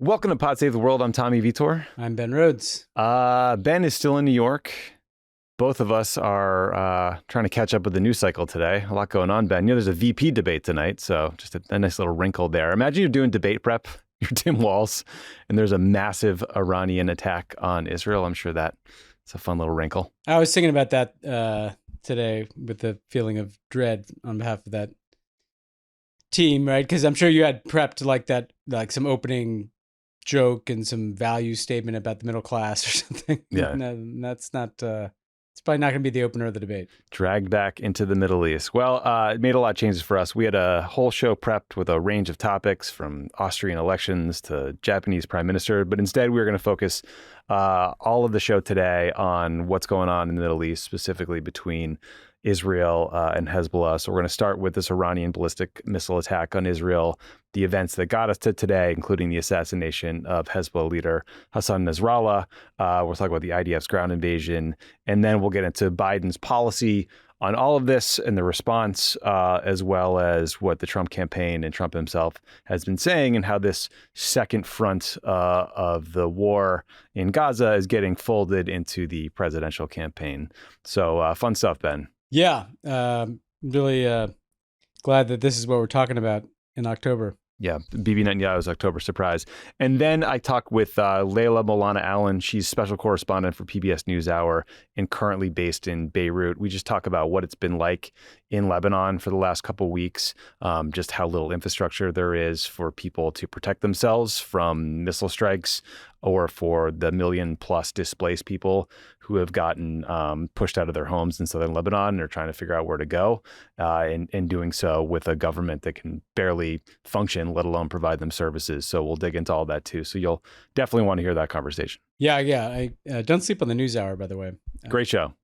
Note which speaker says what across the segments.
Speaker 1: Welcome to Pod Save the World. I'm Tommy Vietor.
Speaker 2: I'm Ben Rhodes.
Speaker 1: Ben is still in New York. Both of us are trying to catch up with the news cycle today. A lot going on, Ben. You know, there's a VP debate tonight, so just a nice little wrinkle there. Imagine you're doing debate prep, you're Tim Walz, and there's a massive Iranian attack on Israel. I'm sure that's a fun little wrinkle.
Speaker 2: I was thinking about that today with the feeling of dread on behalf of that team, right? Because I'm sure you had prepped like some opening joke and some value statement about the middle class or something.
Speaker 1: Yeah.
Speaker 2: No, that's not, it's probably not going to be the opener of the debate.
Speaker 1: Dragged back into the Middle East. Well, it made a lot of changes for us. We had a whole show prepped with a range of topics from Austrian elections to Japanese prime minister, but instead we were going to focus all of the show today on what's going on in the Middle East, specifically between Israel and Hezbollah. So we're going to start with this Iranian ballistic missile attack on Israel, the events that got us to today, including the assassination of Hezbollah leader Hassan Nasrallah. We'll talk about the IDF's ground invasion, and then we'll get into Biden's policy on all of this and the response, as well as what the Trump campaign and Trump himself has been saying and how this second front of the war in Gaza is getting folded into the presidential campaign. So fun stuff, Ben.
Speaker 2: Yeah. Really glad that this is what we're talking about in October.
Speaker 1: Yeah, Bibi Netanyahu's October surprise. And then I talked with Leila Molana-Allen. She's special correspondent for PBS Newshour and currently based in Beirut. We just talk about what it's been like in Lebanon for the last couple of weeks, just how little infrastructure there is for people to protect themselves from missile strikes or for the 1 million plus displaced people who have gotten pushed out of their homes in southern Lebanon and are trying to figure out where to go, and doing so with a government that can barely function, let alone provide them services. So we'll dig into all that too. So you'll definitely want to hear that conversation.
Speaker 2: Yeah. I don't sleep on the NewsHour, by the way.
Speaker 1: Great show.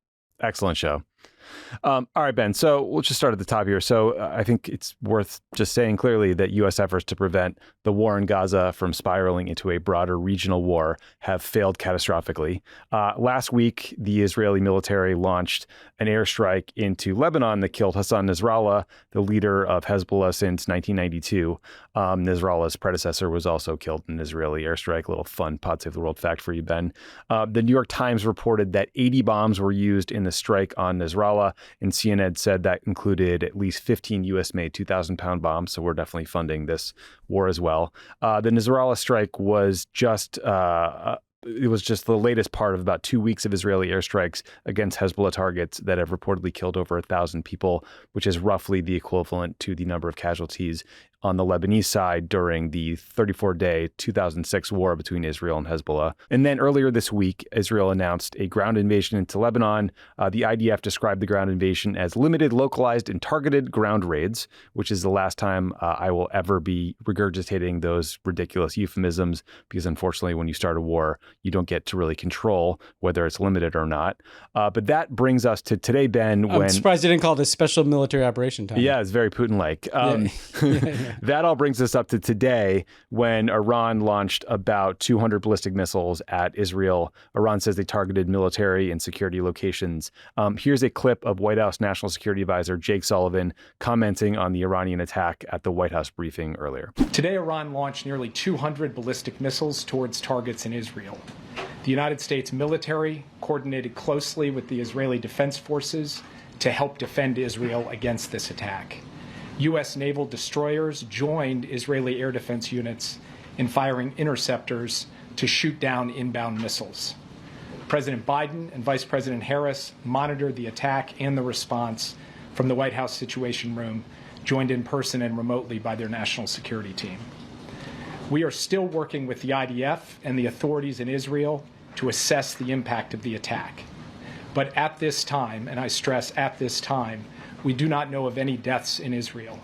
Speaker 1: Excellent show. All right, Ben. So we'll just start at the top here. So I think it's worth just saying clearly that U.S. efforts to prevent the war in Gaza from spiraling into a broader regional war have failed catastrophically. Last week, the Israeli military launched an airstrike into Lebanon that killed Hassan Nasrallah, the leader of Hezbollah since 1992. Nasrallah's predecessor was also killed in an Israeli airstrike. A little fun Pod Save the World fact for you, Ben. The New York Times reported that 80 bombs were used in the strike on Nasrallah, and CNN said that included at least 15 U.S.-made 2,000-pound bombs, so we're definitely funding this war as well. The Nasrallah strike was just it was just the latest part of about 2 weeks of Israeli airstrikes against Hezbollah targets that have reportedly killed over 1,000 people, which is roughly the equivalent to the number of casualties on the Lebanese side during the 34-day 2006 war between Israel and Hezbollah. And then earlier this week, Israel announced a ground invasion into Lebanon. The IDF described the ground invasion as limited, localized, and targeted ground raids, which is the last time I will ever be regurgitating those ridiculous euphemisms, because unfortunately, when you start a war, you don't get to really control whether it's limited or not. But that brings us to today, Ben.
Speaker 2: I'm surprised you didn't call it a special military operation time.
Speaker 1: Yeah, it's very Putin-like. Yeah. That all brings us up to today, when Iran launched about 200 ballistic missiles at Israel. Iran says they targeted military and security locations. Here's a clip of White House National Security Advisor Jake Sullivan commenting on the Iranian attack at the White House briefing earlier.
Speaker 3: Today, Iran launched nearly 200 ballistic missiles towards targets in Israel. The United States military coordinated closely with the Israeli Defense Forces to help defend Israel against this attack. U.S. naval destroyers joined Israeli air defense units in firing interceptors to shoot down inbound missiles. President Biden and Vice President Harris monitored the attack and the response from the White House Situation Room, joined in person and remotely by their national security team. We are still working with the IDF and the authorities in Israel to assess the impact of the attack. But at this time, and I stress at this time, we do not know of any deaths in Israel.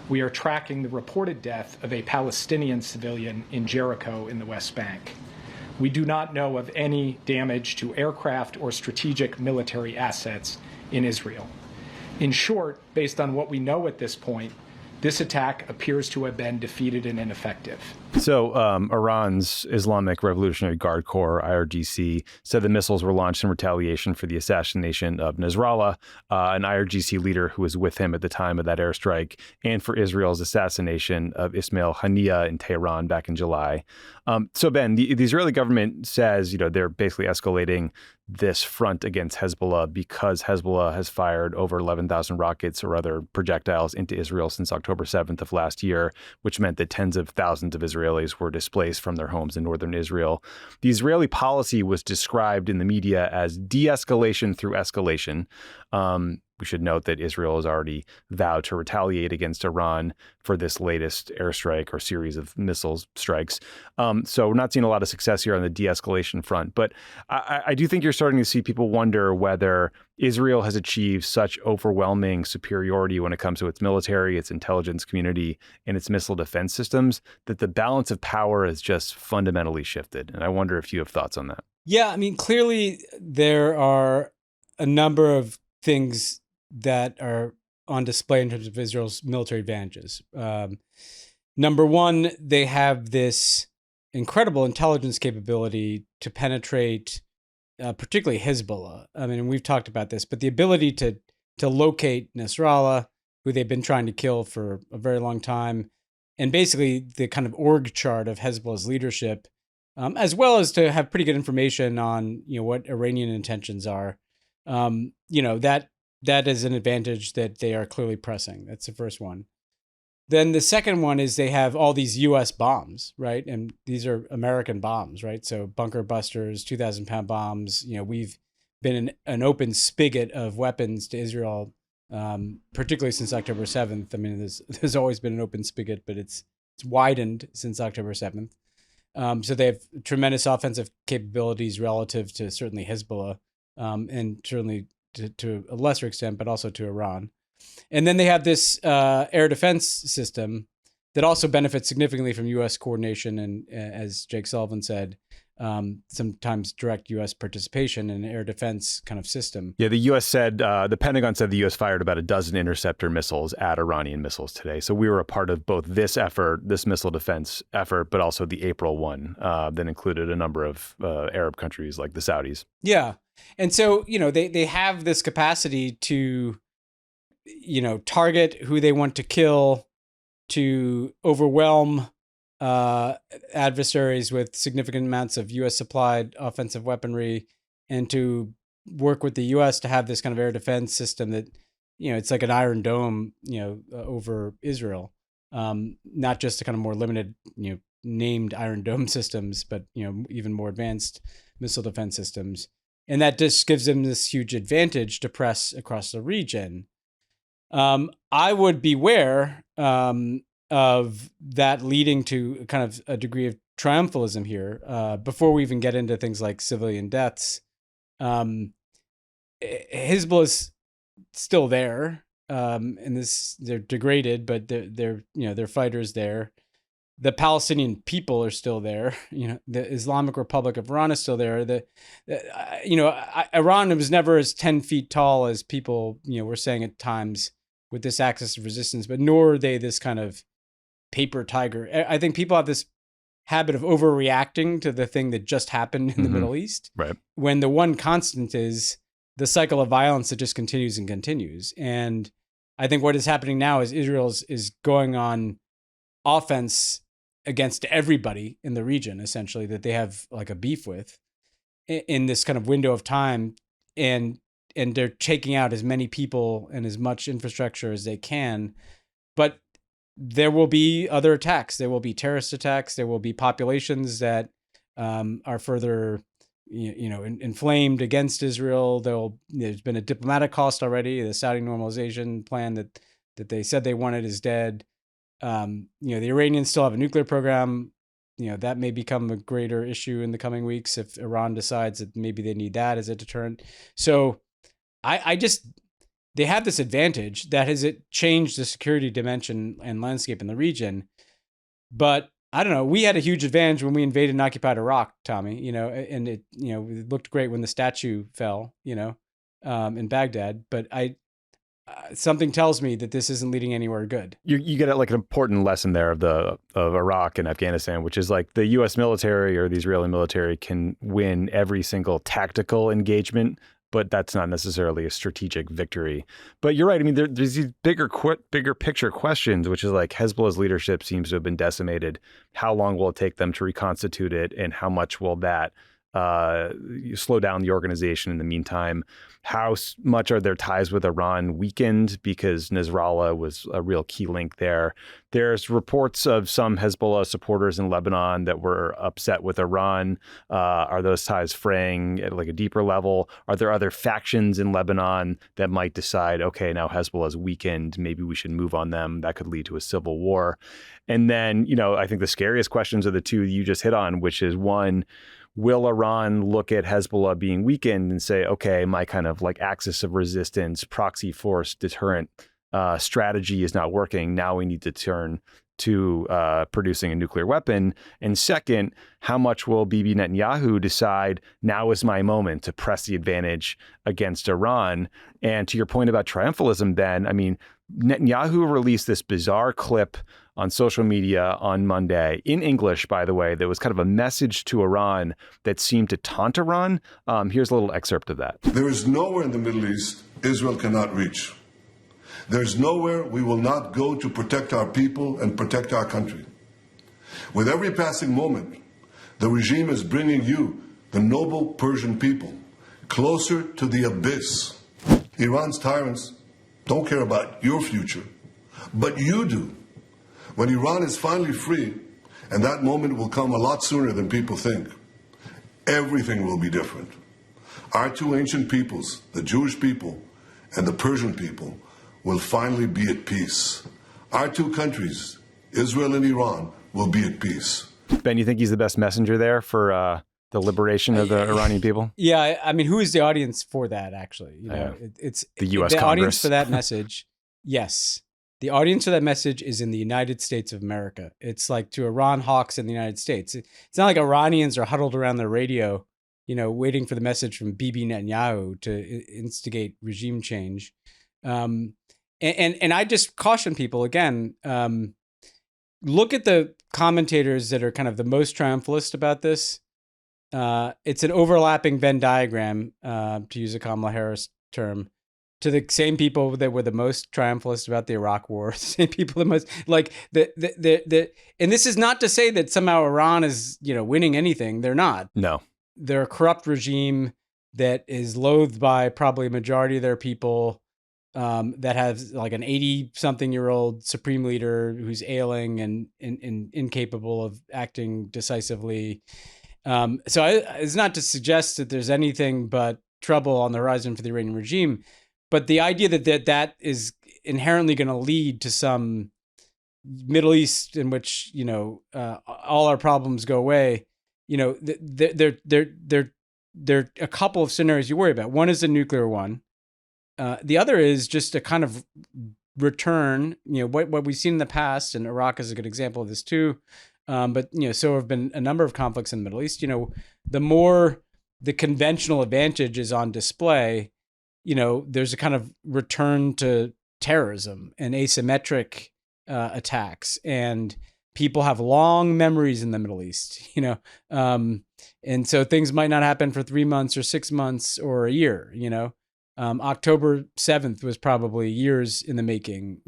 Speaker 3: We are tracking the reported death of a Palestinian civilian in Jericho in the West Bank. We do not know of any damage to aircraft or strategic military assets in Israel. In short, based on what we know at this point, This attack appears to have been defeated and ineffective.
Speaker 1: So Iran's Islamic Revolutionary Guard Corps, IRGC, said the missiles were launched in retaliation for the assassination of Nasrallah, an IRGC leader who was with him at the time of that airstrike, and for Israel's assassination of Ismail Haniyeh in Tehran back in July. So, Ben, the Israeli government says, they're basically escalating this front against Hezbollah because Hezbollah has fired over 11,000 rockets or other projectiles into Israel since October 7th of last year, which meant that tens of thousands of Israelis were displaced from their homes in northern Israel. The Israeli policy was described in the media as de-escalation through escalation. We should note that Israel has already vowed to retaliate against Iran for this latest airstrike or series of missiles strikes. So we're not seeing a lot of success here on the de-escalation front. But I do think you're starting to see people wonder whether Israel has achieved such overwhelming superiority when it comes to its military, its intelligence community, and its missile defense systems, that the balance of power has just fundamentally shifted. And I wonder if you have thoughts on that.
Speaker 2: Yeah, I mean, clearly there are a number of things that are on display in terms of Israel's military advantages. Number one, they have this incredible intelligence capability to penetrate, particularly Hezbollah. I mean, we've talked about this, but the ability to locate Nasrallah, who they've been trying to kill for a very long time, and basically the kind of org chart of Hezbollah's leadership, as well as to have pretty good information on what Iranian intentions are. That is an advantage that they are clearly pressing. That's the first one. Then the second one is they have all these U.S. bombs, right? And these are American bombs, right? So bunker busters, 2,000-pound bombs. We've been an open spigot of weapons to Israel, particularly since October 7th. I mean, there's always been an open spigot, but it's widened since October 7th. So they have tremendous offensive capabilities relative to certainly Hezbollah, and certainly to a lesser extent, but also to Iran. And then they have this air defense system that also benefits significantly from U.S. coordination and, as Jake Sullivan said, sometimes direct U.S. participation in an air defense kind of system.
Speaker 1: Yeah, the U.S. said, the Pentagon said the U.S. fired about a dozen interceptor missiles at Iranian missiles today. So we were a part of both this effort, this missile defense effort, but also the April one that included a number of Arab countries like the Saudis.
Speaker 2: Yeah. And so, they have this capacity to, target who they want to kill, to overwhelm adversaries with significant amounts of U.S. supplied offensive weaponry, and to work with the U.S. to have this kind of air defense system that, it's like an Iron Dome, over Israel. Not just a kind of more limited, named Iron Dome systems, but, even more advanced missile defense systems. And that just gives them this huge advantage to press across the region. I would beware of that leading to kind of a degree of triumphalism here. Before we even get into things like civilian deaths, Hezbollah's still there, and they're degraded, but they're fighters there. The Palestinian people are still there. The Islamic Republic of Iran is still there. Iran was never as 10 feet tall as people, were saying at times with this axis of resistance, but nor are they this kind of paper tiger. I think people have this habit of overreacting to the thing that just happened in the Middle East.
Speaker 1: Right. When
Speaker 2: the one constant is the cycle of violence that just continues and continues. And I think what is happening now is Israel is going on offense against everybody in the region, essentially, that they have like a beef with in this kind of window of time. And they're taking out as many people and as much infrastructure as they can. But there will be other attacks. There will be terrorist attacks. There will be populations that are further, inflamed against Israel. There's been a diplomatic cost already. The Saudi normalization plan that they said they wanted is dead. The Iranians still have a nuclear program. That may become a greater issue in the coming weeks if Iran decides that maybe they need that as a deterrent. So they have this advantage that has changed the security dimension and landscape in the region. But I don't know, we had a huge advantage when we invaded and occupied Iraq, Tommy, and it looked great when the statue fell, in Baghdad. But something tells me that this isn't leading anywhere good.
Speaker 1: You get like an important lesson there of Iraq and Afghanistan, which is like the U.S. military or the Israeli military can win every single tactical engagement, but that's not necessarily a strategic victory. But you're right. I mean, there's these bigger picture questions, which is like Hezbollah's leadership seems to have been decimated. How long will it take them to reconstitute it, and how much will that slow down the organization in the meantime? How much are their ties with Iran weakened because Nasrallah was a real key link there? There's reports of some Hezbollah supporters in Lebanon that were upset with Iran. Are those ties fraying at like a deeper level? Are there other factions in Lebanon that might decide, okay, now Hezbollah is weakened, maybe we should move on them? That could lead to a civil war. And then, I think the scariest questions are the two you just hit on, which is one, will Iran look at Hezbollah being weakened and say, okay, my kind of like axis of resistance, proxy force, deterrent strategy is not working. Now we need to turn to producing a nuclear weapon. And second, how much will Bibi Netanyahu decide now is my moment to press the advantage against Iran? And to your point about triumphalism, Ben, I mean, Netanyahu released this bizarre clip on social media on Monday, in English, by the way, that was kind of a message to Iran that seemed to taunt Iran. Here's a little excerpt of that.
Speaker 4: There is nowhere in the Middle East Israel cannot reach. There's nowhere we will not go to protect our people and protect our country. With every passing moment, the regime is bringing you, the noble Persian people, closer to the abyss. Iran's tyrants don't care about your future, but you do. When Iran is finally free, and that moment will come a lot sooner than people think, everything will be different. Our two ancient peoples, the Jewish people and the Persian people, will finally be at peace. Our two countries, Israel and Iran, will be at peace.
Speaker 1: Ben, you think he's the best messenger there for the liberation of the Iranian people?
Speaker 2: Yeah, I mean, who is the audience for that, actually? It's
Speaker 1: the U.S.
Speaker 2: The
Speaker 1: Congress.
Speaker 2: audience for that message, yes. The audience for that message is in the United States of America. It's like to Iran hawks in the United States. It's not like Iranians are huddled around their radio, waiting for the message from Bibi Netanyahu to instigate regime change. And I just caution people again, look at the commentators that are kind of the most triumphalist about this. It's an overlapping Venn diagram, to use a Kamala Harris term, to the same people that were the most triumphalist about the Iraq War, the same people the most like and this is not to say that somehow Iran is, winning anything. They're not.
Speaker 1: No.
Speaker 2: They're a corrupt regime that is loathed by probably a majority of their people, that has like an 80-something-year-old supreme leader who's ailing and incapable of acting decisively. It's not to suggest that there's anything but trouble on the horizon for the Iranian regime. But the idea that is inherently going to lead to some Middle East in which, all our problems go away, there are a couple of scenarios you worry about. One is a nuclear one. The other is just a kind of return, what we've seen in the past, and Iraq is a good example of this too. But so have been a number of conflicts in the Middle East. The more the conventional advantage is on display, there's a kind of return to terrorism and asymmetric attacks, and people have long memories in the Middle East, and so things might not happen for 3 months or 6 months or a year. October 7th was probably years in the making.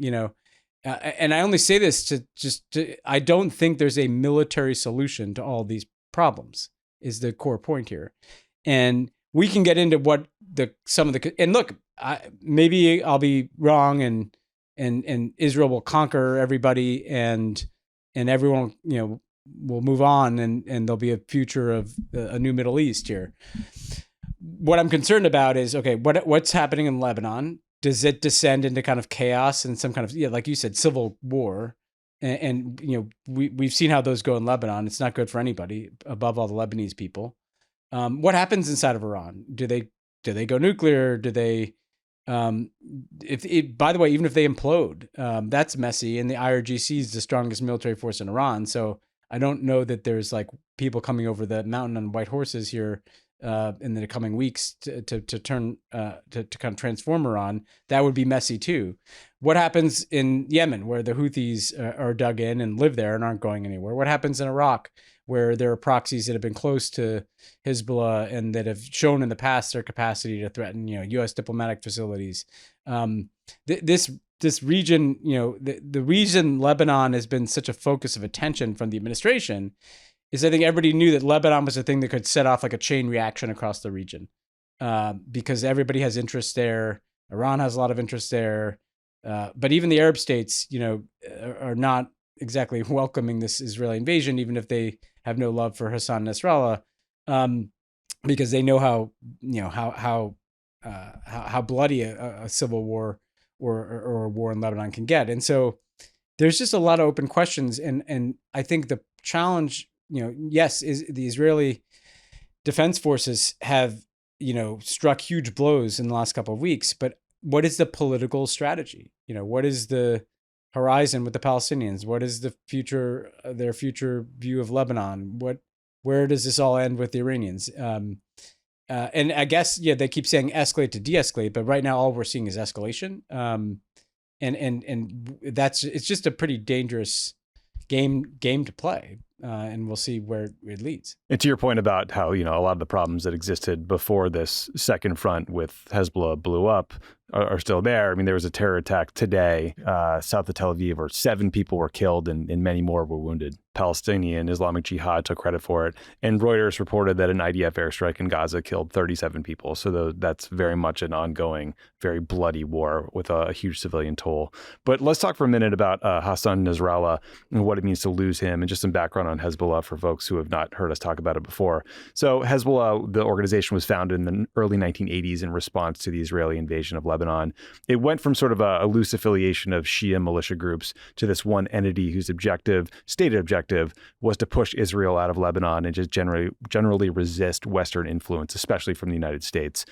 Speaker 2: And I only say this I don't think there's a military solution to all these problems, is the core point here. And we can get into what and look, maybe I'll be wrong, and Israel will conquer everybody, and everyone, will move on, and there'll be a future of a new Middle East here. What I'm concerned about is, okay, what's happening in Lebanon? Does it descend into kind of chaos and some kind of, like you said, civil war? And we've seen how those go in Lebanon. It's not good for anybody, above all the Lebanese people. What happens inside of Iran? Do they go nuclear? Do they, by the way, even if they implode, that's messy. And the IRGC is the strongest military force in Iran. So I don't know that there's like people coming over the mountain on white horses here, in the coming weeks to turn to kind of transform Iran, that would be messy too. What happens in Yemen, where the Houthis are dug in and live there and aren't going anywhere? What happens in Iraq, where there are proxies that have been close to Hezbollah and that have shown in the past their capacity to threaten, U.S. diplomatic facilities? This region, the reason Lebanon has been such a focus of attention from the administration is I think everybody knew that Lebanon was a thing that could set off like a chain reaction across the region, because everybody has interest there. Iran has a lot of interest there. But even the Arab states, are not exactly welcoming this Israeli invasion, even if they have no love for Hassan Nasrallah, because they know how bloody a civil war or a war in Lebanon can get. And so there's just a lot of open questions. And I think the challenge, yes, is the Israeli defense forces have, struck huge blows in the last couple of weeks, but what is the political strategy? What is the horizon with the Palestinians? What is the future, their future view of Lebanon? Where does this all end with the Iranians? And I guess, they keep saying escalate to de-escalate, but right now all we're seeing is escalation. And it's just a pretty dangerous game to play. And we'll see where it leads.
Speaker 1: And to your point about how, a lot of the problems that existed before this second front with Hezbollah blew up are still there. I mean, there was a terror attack today, south of Tel Aviv, where 7 people were killed and many more were wounded. Palestinian Islamic Jihad took credit for it. And Reuters reported that an IDF airstrike in Gaza killed 37 people. So that's very much an ongoing, very bloody war with a huge civilian toll. But let's talk for a minute about Hassan Nasrallah and what it means to lose him, and just some background on Hezbollah for folks who have not heard us talk about it before. So Hezbollah, the organization, was founded in the early 1980s in response to the Israeli invasion of Lebanon. It went from sort of a loose affiliation of Shia militia groups to this one entity whose stated objective was to push Israel out of Lebanon and just generally resist Western influence, especially from the United States.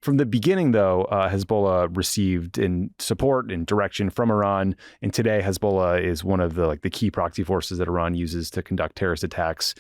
Speaker 1: From the beginning, though, Hezbollah received support and direction from Iran, and today Hezbollah is one of the key proxy forces that Iran uses to conduct terrorist attacks,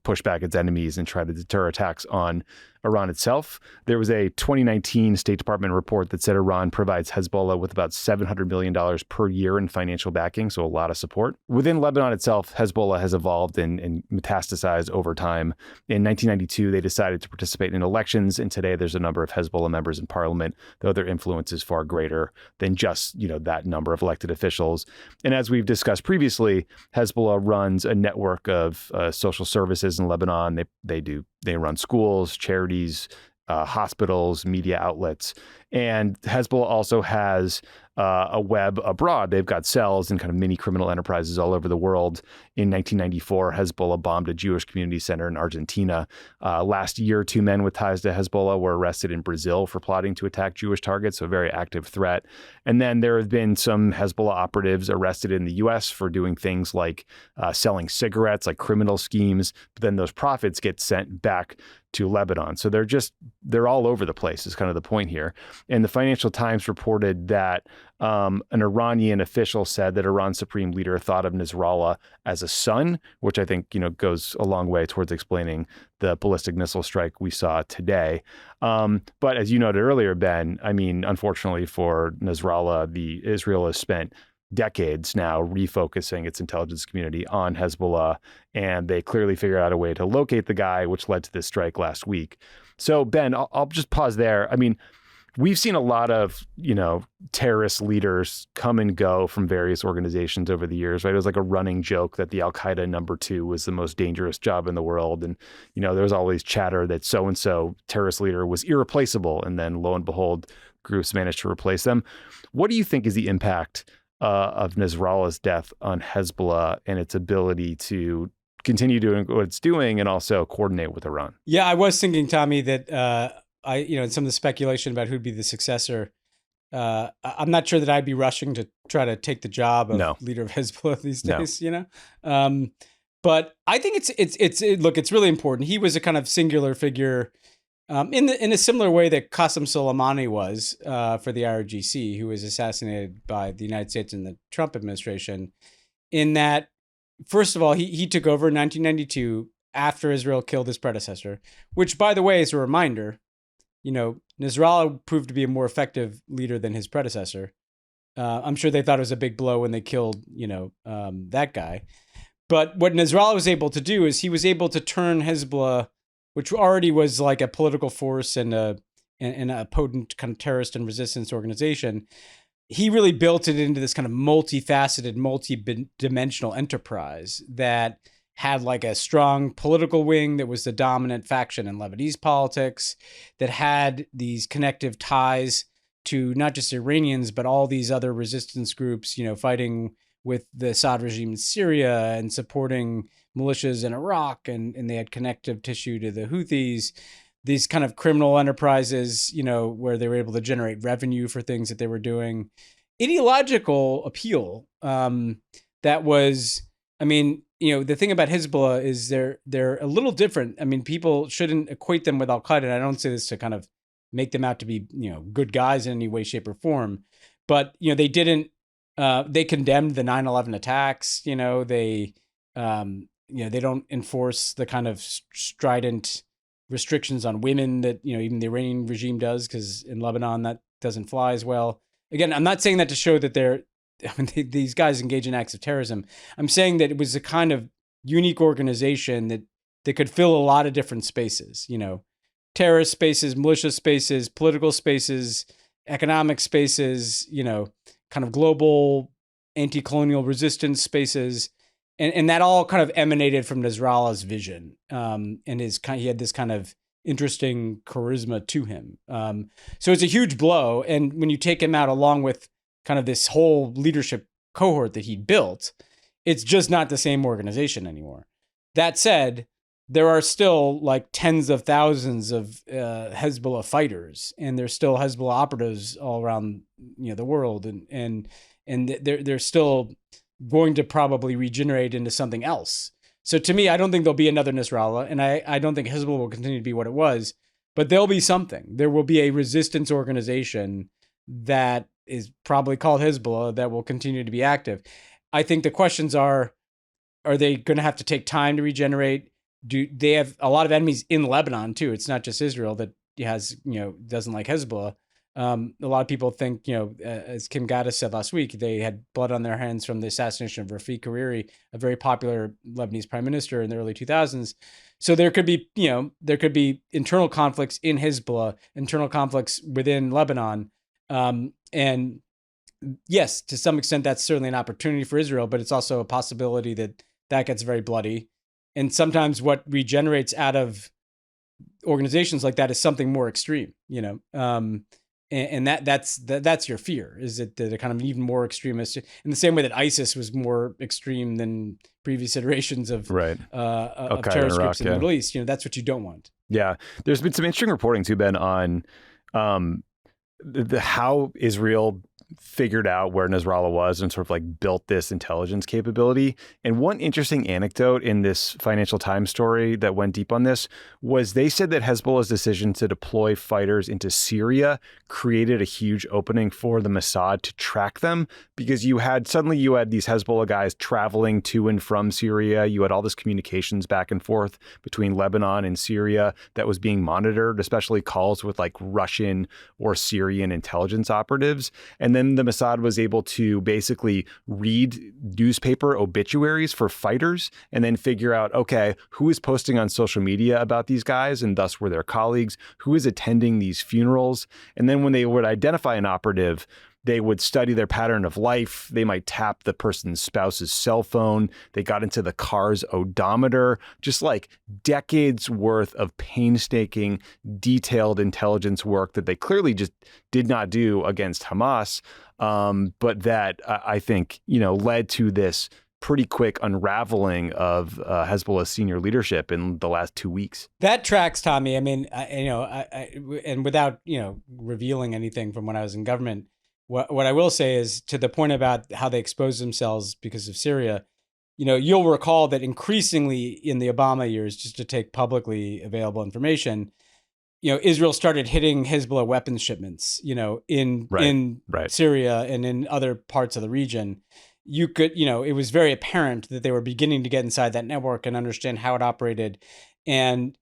Speaker 1: push back its enemies, and try to deter attacks on Iran itself. There was a 2019 State Department report that said Iran provides Hezbollah with about $700 million per year in financial backing, so a lot of support. Within Lebanon itself, Hezbollah has evolved and metastasized over time. In 1992, they decided to participate in elections, and today there's a number of Hezbollah members in parliament, though their influence is far greater than just that number of elected officials. And as we've discussed previously, Hezbollah runs a network of social services in Lebanon. They run schools, charities, hospitals, media outlets. And Hezbollah also has a web abroad. They've got cells and kind of mini criminal enterprises all over the world. In 1994, Hezbollah bombed a Jewish community center in Argentina. Last year, 2 men with ties to Hezbollah were arrested in Brazil for plotting to attack Jewish targets, so a very active threat. And then there have been some Hezbollah operatives arrested in the U.S. for doing things like selling cigarettes, like criminal schemes, but then those profits get sent back to Lebanon. So they're all over the place is kind of the point here. And the Financial Times reported that an Iranian official said that Iran's supreme leader thought of Nasrallah as a son, which I think, goes a long way towards explaining the ballistic missile strike we saw today. But as you noted earlier, Ben, I mean, unfortunately for Nasrallah, Israel has spent decades now refocusing its intelligence community on Hezbollah, and they clearly figured out a way to locate the guy, which led to this strike last week. So, Ben, I'll just pause there. I mean, we've seen a lot of, terrorist leaders come and go from various organizations over the years, right? It was like a running joke that the Al-Qaeda number 2 was the most dangerous job in the world. And, there was always chatter that so-and-so terrorist leader was irreplaceable. And then lo and behold, groups managed to replace them. What do you think is the impact of Nasrallah's death on Hezbollah and its ability to continue doing what it's doing and also coordinate with Iran?
Speaker 2: Yeah, I was thinking, Tommy, that in some of the speculation about who'd be the successor, I'm not sure that I'd be rushing to try to take the job of leader of Hezbollah these days. But I think it's really important. He was a kind of singular figure. In a similar way that Qasem Soleimani was for the IRGC, who was assassinated by the United States in the Trump administration, in that, first of all, he took over in 1992 after Israel killed his predecessor, which, by the way, is a reminder, Nasrallah proved to be a more effective leader than his predecessor. I'm sure they thought it was a big blow when they killed, that guy. But what Nasrallah was able to do is he was able to turn Hezbollah, which already was like a political force and a potent kind of terrorist and resistance organization. He really built it into this kind of multifaceted, multi-dimensional enterprise that had like a strong political wing that was the dominant faction in Lebanese politics, that had these connective ties to not just Iranians, but all these other resistance groups, fighting with the Assad regime in Syria and supporting militias in Iraq. And they had connective tissue to the Houthis, these kind of criminal enterprises, where they were able to generate revenue for things that they were doing. Ideological appeal that was, the thing about Hezbollah is they're a little different. People shouldn't equate them with Al-Qaeda. And I don't say this to kind of make them out to be, good guys in any way, shape, or form. But, they didn't, they condemned the 9/11 attacks. They don't enforce the kind of strident restrictions on women that, even the Iranian regime does, because in Lebanon, that doesn't fly as well. Again, I'm not saying that to show that these guys engage in acts of terrorism. I'm saying that it was a kind of unique organization that could fill a lot of different spaces, terrorist spaces, militia spaces, political spaces, economic spaces, kind of global anti-colonial resistance spaces. And that all kind of emanated from Nasrallah's vision. And he had this kind of interesting charisma to him. So it's a huge blow. And when you take him out along with kind of this whole leadership cohort that he built, it's just not the same organization anymore. That said, there are still like tens of thousands of Hezbollah fighters, and there's still Hezbollah operatives all around the world, and they're still going to probably regenerate into something else. So to me, I don't think there'll be another Nasrallah, and I don't think Hezbollah will continue to be what it was, but there'll be something. There will be a resistance organization that is probably called Hezbollah that will continue to be active. I think the questions are they going to have to take time to regenerate? Do they have a lot of enemies in Lebanon too? It's not just Israel that has, doesn't like Hezbollah. A lot of people think, as Kim Gaddis said last week, they had blood on their hands from the assassination of Rafiq Hariri, a very popular Lebanese prime minister in the early 2000s. So there could be, internal conflicts in Hezbollah, internal conflicts within Lebanon. And yes, to some extent, that's certainly an opportunity for Israel, but it's also a possibility that gets very bloody. And sometimes what regenerates out of organizations like that is something more extreme, and that's your fear, is that they're kind of even more extremist in the same way that ISIS was more extreme than previous iterations of terrorist groups in the Middle East. That's what you don't want.
Speaker 1: Yeah. There's been some interesting reporting too, Ben, on how Israel figured out where Nasrallah was and sort of like built this intelligence capability. And one interesting anecdote in this Financial Times story that went deep on this was they said that Hezbollah's decision to deploy fighters into Syria created a huge opening for the Mossad to track them, because you had these Hezbollah guys traveling to and from Syria. You had all this communications back and forth between Lebanon and Syria that was being monitored, especially calls with like Russian or Syrian intelligence operatives. And then the Mossad was able to basically read newspaper obituaries for fighters and then figure out, okay, who is posting on social media about these guys and thus were their colleagues, who is attending these funerals. And then when they would identify an operative, they would study their pattern of life. They might tap the person's spouse's cell phone. They got into the car's odometer, just like decades worth of painstaking, detailed intelligence work that they clearly just did not do against Hamas. But that I think, led to this pretty quick unraveling of Hezbollah's senior leadership in the last 2 weeks.
Speaker 2: That tracks, Tommy. I mean, and without, revealing anything from when I was in government, what I will say is, to the point about how they exposed themselves because of Syria, you'll recall that increasingly in the Obama years, just to take publicly available information, Israel started hitting Hezbollah weapons shipments, in Syria and in other parts of the region. you could, it was very apparent that they were beginning to get inside that network and understand how it operated, and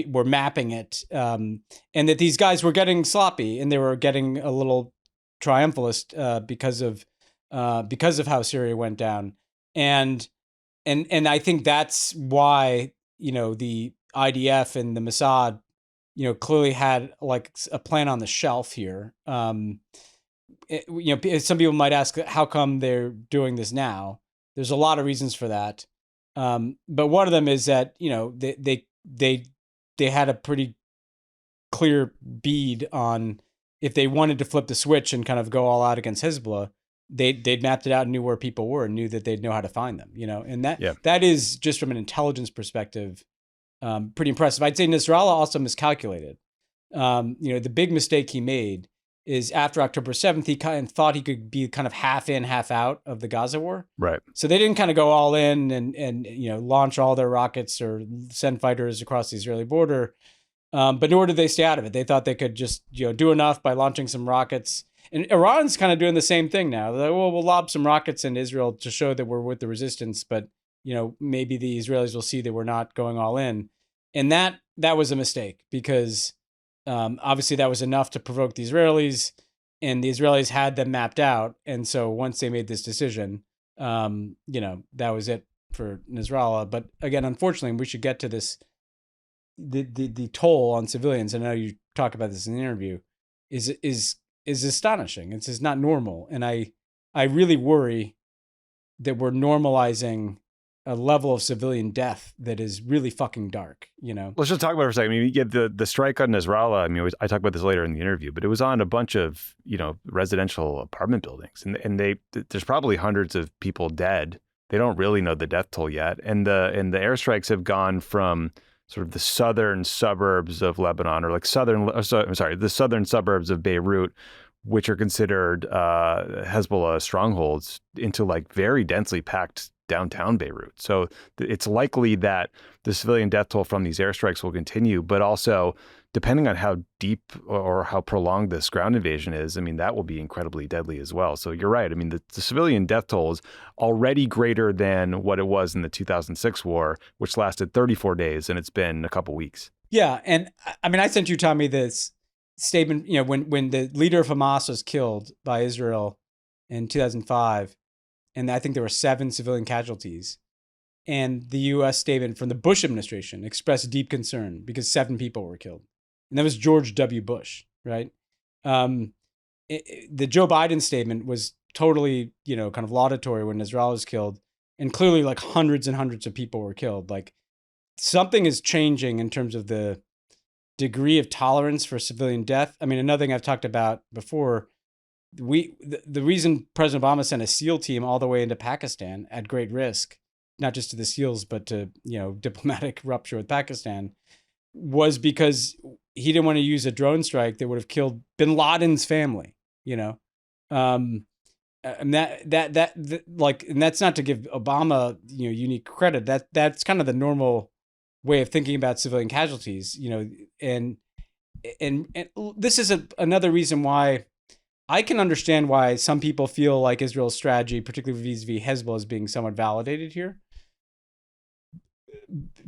Speaker 2: were mapping it, and that these guys were getting sloppy and they were getting a little triumphalist because of how Syria went down, and I think that's why the IDF and the Mossad clearly had like a plan on the shelf here. Some people might ask, how come they're doing this now? There's a lot of reasons for that. But one of them is that, they had a pretty clear bead on if they wanted to flip the switch and kind of go all out against Hezbollah, they'd mapped it out and knew where people were and knew that they'd know how to find them, and that is just from an intelligence perspective, pretty impressive. I'd say Nasrallah also miscalculated. The big mistake he made is after October 7th, he kind of thought he could be kind of half in, half out of the Gaza war.
Speaker 1: Right.
Speaker 2: So they didn't kind of go all in and launch all their rockets or send fighters across the Israeli border. But nor did they stay out of it. They thought they could just, do enough by launching some rockets. And Iran's kind of doing the same thing now. They're like, well, we'll lob some rockets into Israel to show that we're with the resistance, but maybe the Israelis will see that we're not going all in. And that was a mistake, because obviously that was enough to provoke the Israelis, and the Israelis had them mapped out. And so once they made this decision, that was it for Nasrallah. But again, unfortunately, we should get to this. The toll on civilians, I know you talk about this in the interview, is astonishing. It's just not normal. And I really worry that we're normalizing a level of civilian death that is really fucking dark,
Speaker 1: Let's just talk about it for a second. I mean, you get the strike on Nasrallah. I mean, I talk about this later in the interview, but it was on a bunch of, residential apartment buildings, and there's probably hundreds of people dead. They don't really know the death toll yet. And the airstrikes have gone from sort of the southern suburbs of Lebanon, or like the southern suburbs of Beirut, which are considered Hezbollah strongholds, into like very densely packed downtown Beirut. So it's likely that the civilian death toll from these airstrikes will continue, but also depending on how deep or how prolonged this ground invasion is, I mean, that will be incredibly deadly as well. So you're right. I mean, the civilian death toll is already greater than what it was in the 2006 war, which lasted 34 days, and it's been a couple weeks.
Speaker 2: Yeah. And I mean, I sent you, Tommy, this statement, when the leader of Hamas was killed by Israel in 2005, and I think there were 7 civilian casualties. And the U.S. statement from the Bush administration expressed deep concern because 7 people were killed. And that was George W. Bush, right? The Joe Biden statement was totally, kind of laudatory when Nasrallah was killed. And clearly, like, hundreds and hundreds of people were killed. Like, something is changing in terms of the degree of tolerance for civilian death. I mean, another thing I've talked about before, the reason President Obama sent a SEAL team all the way into Pakistan at great risk, not just to the SEALs, but to, diplomatic rupture with Pakistan, was because he didn't want to use a drone strike that would have killed bin Laden's family, and and that's not to give Obama, unique credit. That's kind of the normal way of thinking about civilian casualties, and this is another reason why I can understand why some people feel like Israel's strategy, particularly vis-a-vis Hezbollah, is being somewhat validated here,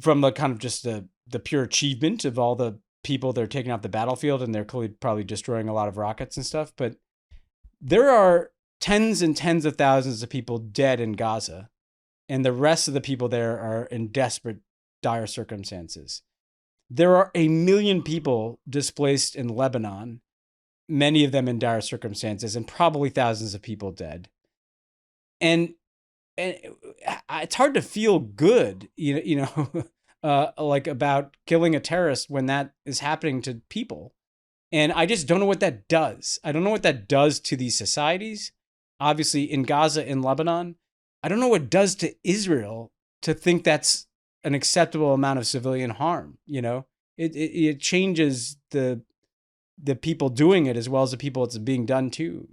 Speaker 2: from the kind of just the pure achievement of all the people they're taking off the battlefield, and they're clearly probably destroying a lot of rockets and stuff. But there are tens and tens of thousands of people dead in Gaza, and the rest of the people there are in desperate, dire circumstances. There are 1 million people displaced in Lebanon, many of them in dire circumstances, and probably thousands of people dead. And it's hard to feel good, like about killing a terrorist when that is happening to people. And I just don't know what that does. I don't know what that does to these societies. Obviously, in Gaza, in Lebanon, I don't know what it does to Israel to think that's an acceptable amount of civilian harm. It changes the people doing it as well as the people it's being done to,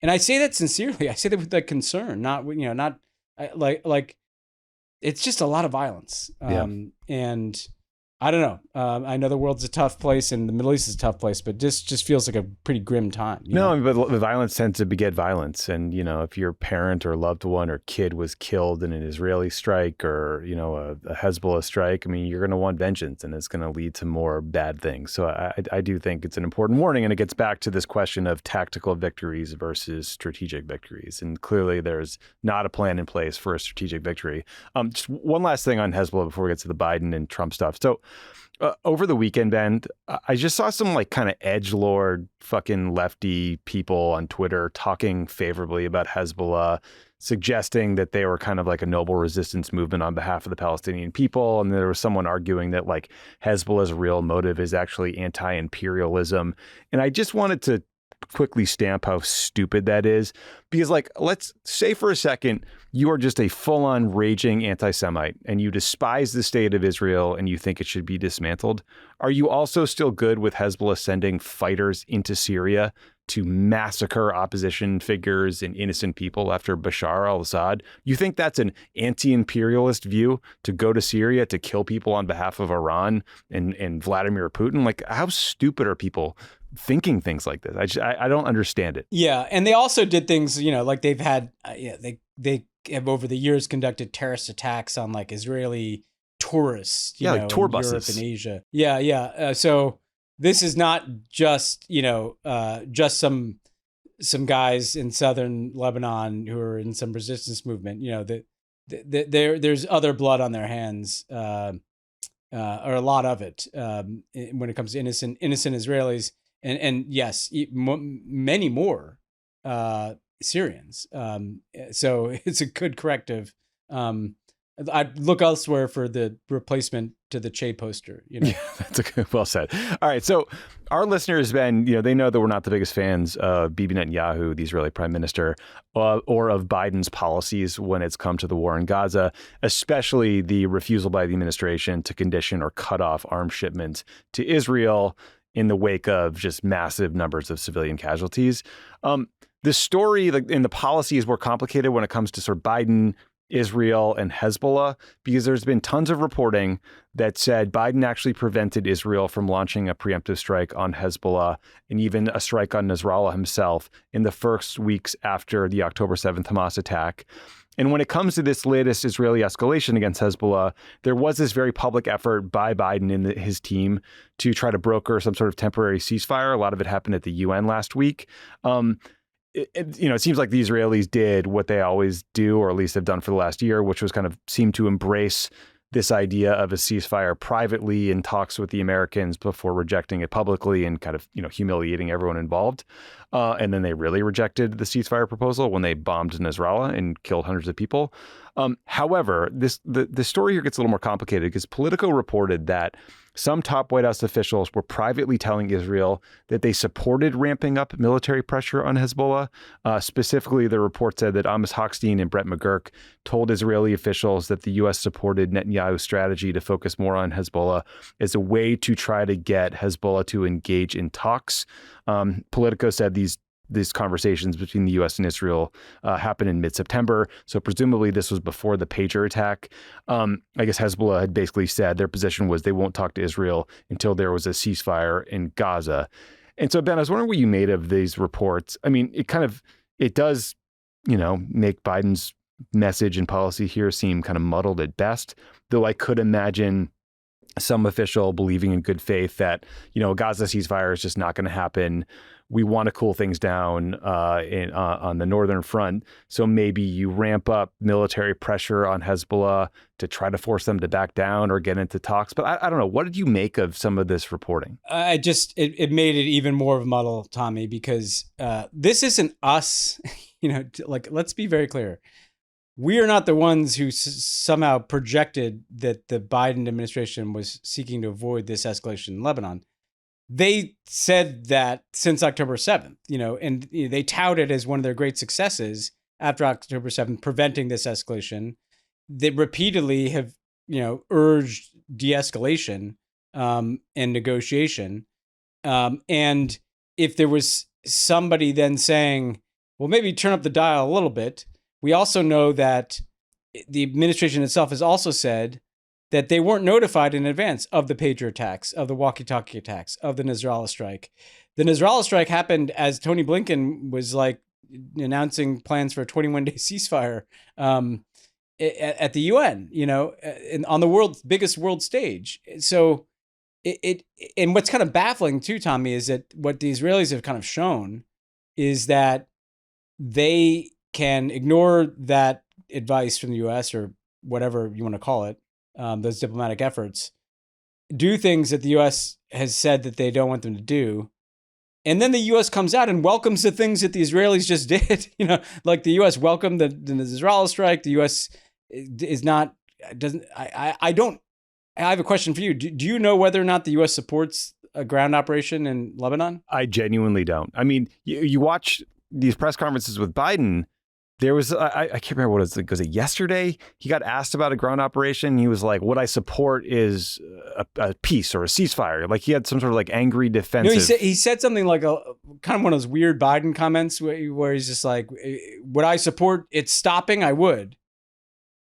Speaker 2: And I say that sincerely. I say that with concern, not like it's just a lot of violence.
Speaker 1: Yeah.
Speaker 2: And I don't know. I know the world's a tough place and the Middle East is a tough place, but this just feels like a pretty grim time.
Speaker 1: But the violence tends to beget violence. And, if your parent or loved one or kid was killed in an Israeli strike or, a Hezbollah strike, you're going to want vengeance and it's going to lead to more bad things. So I do think it's an important warning. And it gets back to this question of tactical victories versus strategic victories. And clearly there's not a plan in place for a strategic victory. Just one last thing on Hezbollah before we get to the Biden and Trump stuff. So over the weekend, Ben, I just saw some kind of edgelord fucking lefty people on Twitter talking favorably about Hezbollah, suggesting that they were kind of like a noble resistance movement on behalf of the Palestinian people. And there was someone arguing that Hezbollah's real motive is actually anti-imperialism. And I just wanted to quickly stamp how stupid that is, because let's say for a second you are just a full-on raging anti-Semite and you despise the state of Israel and you think it should be dismantled. Are you also still good with Hezbollah sending fighters into Syria to massacre opposition figures and innocent people after Bashar al-Assad? You think that's an anti-imperialist view, to go to Syria to kill people on behalf of Iran and Vladimir Putin? How stupid are people thinking things like this? I don't understand it.
Speaker 2: Yeah, and they also did things, they've had, they have over the years conducted terrorist attacks on Israeli tourists,
Speaker 1: tour
Speaker 2: in
Speaker 1: buses,
Speaker 2: Europe and Asia. Yeah. So this is not just, just some guys in southern Lebanon who are in some resistance movement. There's other blood on their hands, or a lot of it, when it comes to innocent Israelis. And yes, many more Syrians. So it's a good corrective. I'd look elsewhere for the replacement to the Che poster.
Speaker 1: Yeah, that's well said. All right, so our listeners, Ben, they know that we're not the biggest fans of Bibi Netanyahu, the Israeli prime minister, or of Biden's policies when it's come to the war in Gaza, especially the refusal by the administration to condition or cut off arms shipments to Israel in the wake of just massive numbers of civilian casualties. The story and the policy is more complicated when it comes to sort of Biden, Israel, and Hezbollah, because there's been tons of reporting that said Biden actually prevented Israel from launching a preemptive strike on Hezbollah and even a strike on Nasrallah himself in the first weeks after the October 7th Hamas attack. And when it comes to this latest Israeli escalation against Hezbollah, there was this very public effort by Biden and his team to try to broker some sort of temporary ceasefire. A lot of it happened at the UN last week. It seems like the Israelis did what they always do, or at least have done for the last year, which was kind of seem to embrace this idea of a ceasefire privately in talks with the Americans before rejecting it publicly and kind of, humiliating everyone involved. And then they really rejected the ceasefire proposal when they bombed Nasrallah and killed hundreds of people. However, the story here gets a little more complicated because Politico reported that some top White House officials were privately telling Israel that they supported ramping up military pressure on Hezbollah. Specifically, the report said that Amos Hochstein and Brett McGurk told Israeli officials that the U.S. supported Netanyahu's strategy to focus more on Hezbollah as a way to try to get Hezbollah to engage in talks. Politico said these conversations between the U.S. and Israel happened in mid-September. So presumably this was before the pager attack. I guess Hezbollah had basically said their position was they won't talk to Israel until there was a ceasefire in Gaza. And so, Ben, I was wondering what you made of these reports. It does, make Biden's message and policy here seem kind of muddled at best, though I could imagine some official believing in good faith that, a Gaza ceasefire is just not going to happen. We want to cool things down on the northern front. So maybe you ramp up military pressure on Hezbollah to try to force them to back down or get into talks. But I don't know. What did you make of some of this reporting?
Speaker 2: It made it even more of a muddle, Tommy, because this isn't us. Let's be very clear. We are not the ones who somehow projected that the Biden administration was seeking to avoid this escalation in Lebanon. They said that since October 7th, and they touted as one of their great successes after October 7th, preventing this escalation. They repeatedly have, urged de-escalation and negotiation. And if there was somebody then saying, well, maybe turn up the dial a little bit, we also know that the administration itself has also said that they weren't notified in advance of the pager attacks, of the walkie-talkie attacks, of the Nasrallah strike. The Nasrallah strike happened as Tony Blinken was like announcing plans for a 21-day ceasefire at the UN, on the world's biggest world stage. So and what's kind of baffling too, Tommy, is that what the Israelis have kind of shown is that they can ignore that advice from the U.S. or whatever you want to call it, those diplomatic efforts, do things that the U.S. has said that they don't want them to do. And then the U.S. comes out and welcomes the things that the Israelis just did. Like the U.S. welcomed the Nasrallah strike. The U.S. is not, doesn't, I have a question for you. Do you know whether or not the U.S. supports a ground operation in Lebanon?
Speaker 1: I genuinely don't. I mean, you watch these press conferences with Biden. There was, I can't remember what it was it yesterday? He got asked about a ground operation. He was like, what I support is a peace or a ceasefire. Like he had some sort of like angry defensive.
Speaker 2: No, he said something like a kind of one of those weird Biden comments where he's just like, would I support it stopping? I would.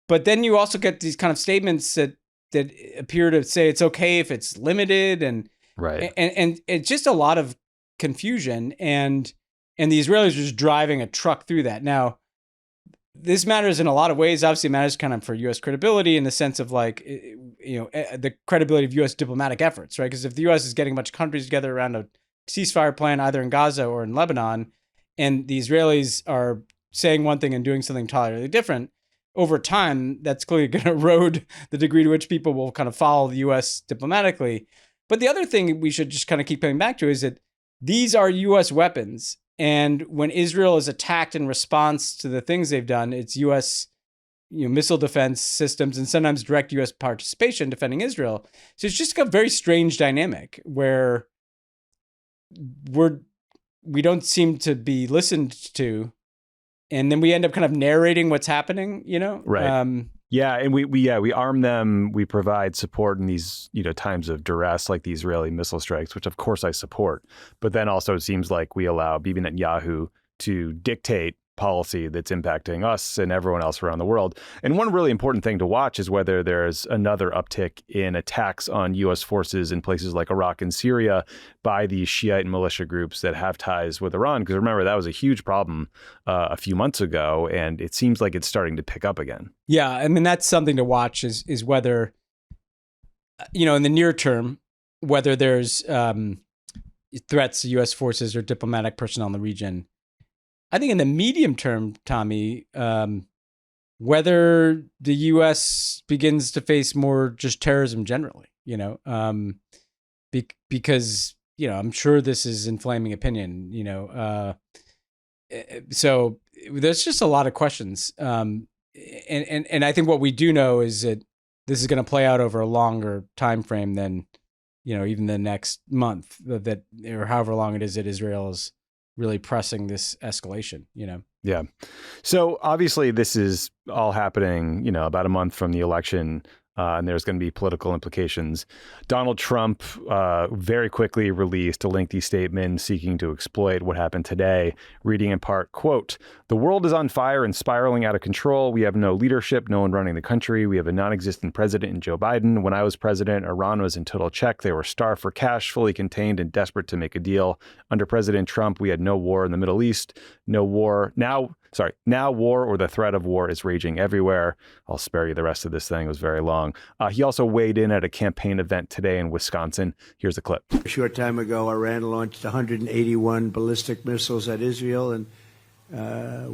Speaker 2: But then you also get these kind of statements that appear to say it's okay if it's limited and it's just a lot of confusion and the Israelis are just driving a truck through that. Now, this matters in a lot of ways. Obviously, it matters kind of for U.S. credibility in the sense of like, the credibility of U.S. diplomatic efforts, right? Because if the U.S. is getting a bunch of countries together around a ceasefire plan, either in Gaza or in Lebanon, and the Israelis are saying one thing and doing something entirely different, over time, that's clearly going to erode the degree to which people will kind of follow the U.S. diplomatically. But the other thing we should just kind of keep coming back to is that these are U.S. weapons. And when Israel is attacked in response to the things they've done, it's U.S. Missile defense systems and sometimes direct U.S. participation defending Israel. So it's just a very strange dynamic where we don't seem to be listened to, and then we end up kind of narrating what's happening. Right.
Speaker 1: Yeah, and we arm them. We provide support in these times of duress, like the Israeli missile strikes, which of course I support. But then also it seems like we allow Bibi Netanyahu to dictate policy that's impacting us and everyone else around the world. And one really important thing to watch is whether there's another uptick in attacks on U.S. forces in places like Iraq and Syria by these Shiite militia groups that have ties with Iran. Because remember, that was a huge problem a few months ago, and it seems like it's starting to pick up again.
Speaker 2: Yeah, I mean, that's something to watch is whether, in the near term, whether there's threats to U.S. forces or diplomatic personnel in the region. I think in the medium term, Tommy, whether the U.S. begins to face more just terrorism generally, because, I'm sure this is inflaming opinion, so there's just a lot of questions. And I think what we do know is that this is going to play out over a longer time frame than, even the next month that or however long it is that Israel is really pressing this escalation,
Speaker 1: Yeah. So obviously this is all happening, about a month from the election, and there's going to be political implications. Donald Trump very quickly released a lengthy statement seeking to exploit what happened today, reading in part, quote, "The world is on fire and spiraling out of control. We have no leadership, no one running the country. We have a non-existent president in Joe Biden. When I was president, Iran was in total check. They were starved for cash, fully contained and desperate to make a deal. Under President Trump, we had no war in the Middle East, no war. Now war or the threat of war is raging everywhere." I'll spare you the rest of this thing. It was very long. He also weighed in at a campaign event today in Wisconsin. Here's a clip.
Speaker 5: A short time ago, Iran launched 181 ballistic missiles at Israel, and I've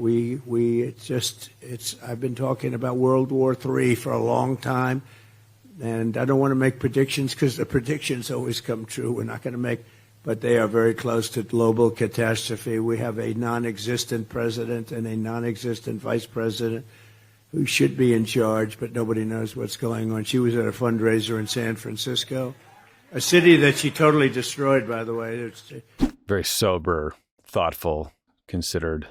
Speaker 5: been talking about World War III for a long time, and I don't want to make predictions because the predictions always come true. We're not going to make, but they are very close to global catastrophe. We have a non-existent president and a non-existent vice president who should be in charge, but nobody knows what's going on. She was at a fundraiser in San Francisco, a city that she totally destroyed, by the way.
Speaker 1: Very sober, thoughtful, considered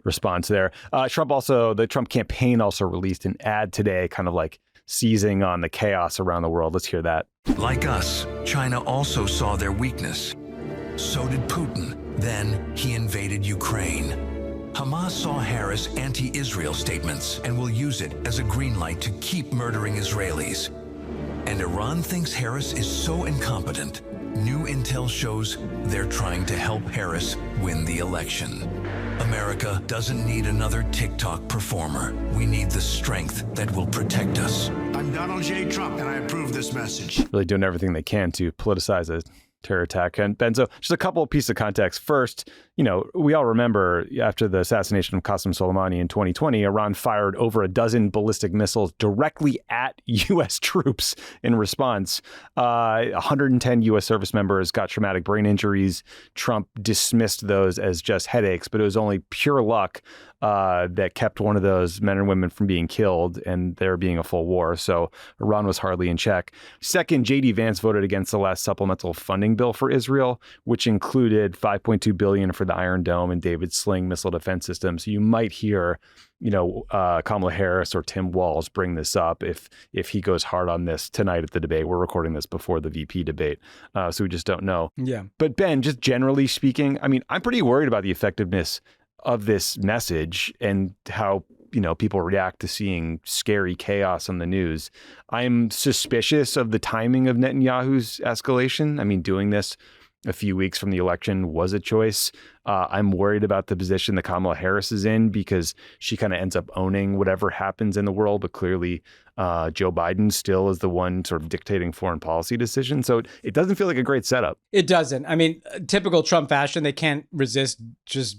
Speaker 1: response there. The Trump campaign also released an ad today, kind of like seizing on the chaos around the world. Let's hear that.
Speaker 6: Like us, China also saw their weakness. So did Putin. Then he invaded Ukraine. Hamas saw Harris' anti-Israel statements and will use it as a green light to keep murdering Israelis. And Iran thinks Harris is so incompetent, new intel shows they're trying to help Harris win the election. America doesn't need another TikTok performer. We need the strength that will protect us.
Speaker 7: I'm Donald J. Trump, and I approve this message.
Speaker 1: Really doing everything they can to politicize a terror attack. And Ben, so just a couple of pieces of context. First, we all remember after the assassination of Qasem Soleimani in 2020, Iran fired over a dozen ballistic missiles directly at U.S. troops in response. 110 U.S. service members got traumatic brain injuries. Trump dismissed those as just headaches, but it was only pure luck that kept one of those men and women from being killed and there being a full war. So Iran was hardly in check. Second, J.D. Vance voted against the last supplemental funding bill for Israel, which included $5.2 billion for the Iron Dome and David Sling missile defense system. So you might hear, Kamala Harris or Tim Walz bring this up if he goes hard on this tonight at the debate. We're recording this before the VP debate, so we just don't know.
Speaker 2: Yeah.
Speaker 1: But Ben, just generally speaking, I'm pretty worried about the effectiveness of this message and how people react to seeing scary chaos on the news. I'm suspicious of the timing of Netanyahu's escalation. Doing this a few weeks from the election was a choice. I'm worried about the position that Kamala Harris is in because she kind of ends up owning whatever happens in the world, but clearly Joe Biden still is the one sort of dictating foreign policy decisions. So it doesn't feel like a great setup.
Speaker 2: It doesn't. Typical Trump fashion, they can't resist just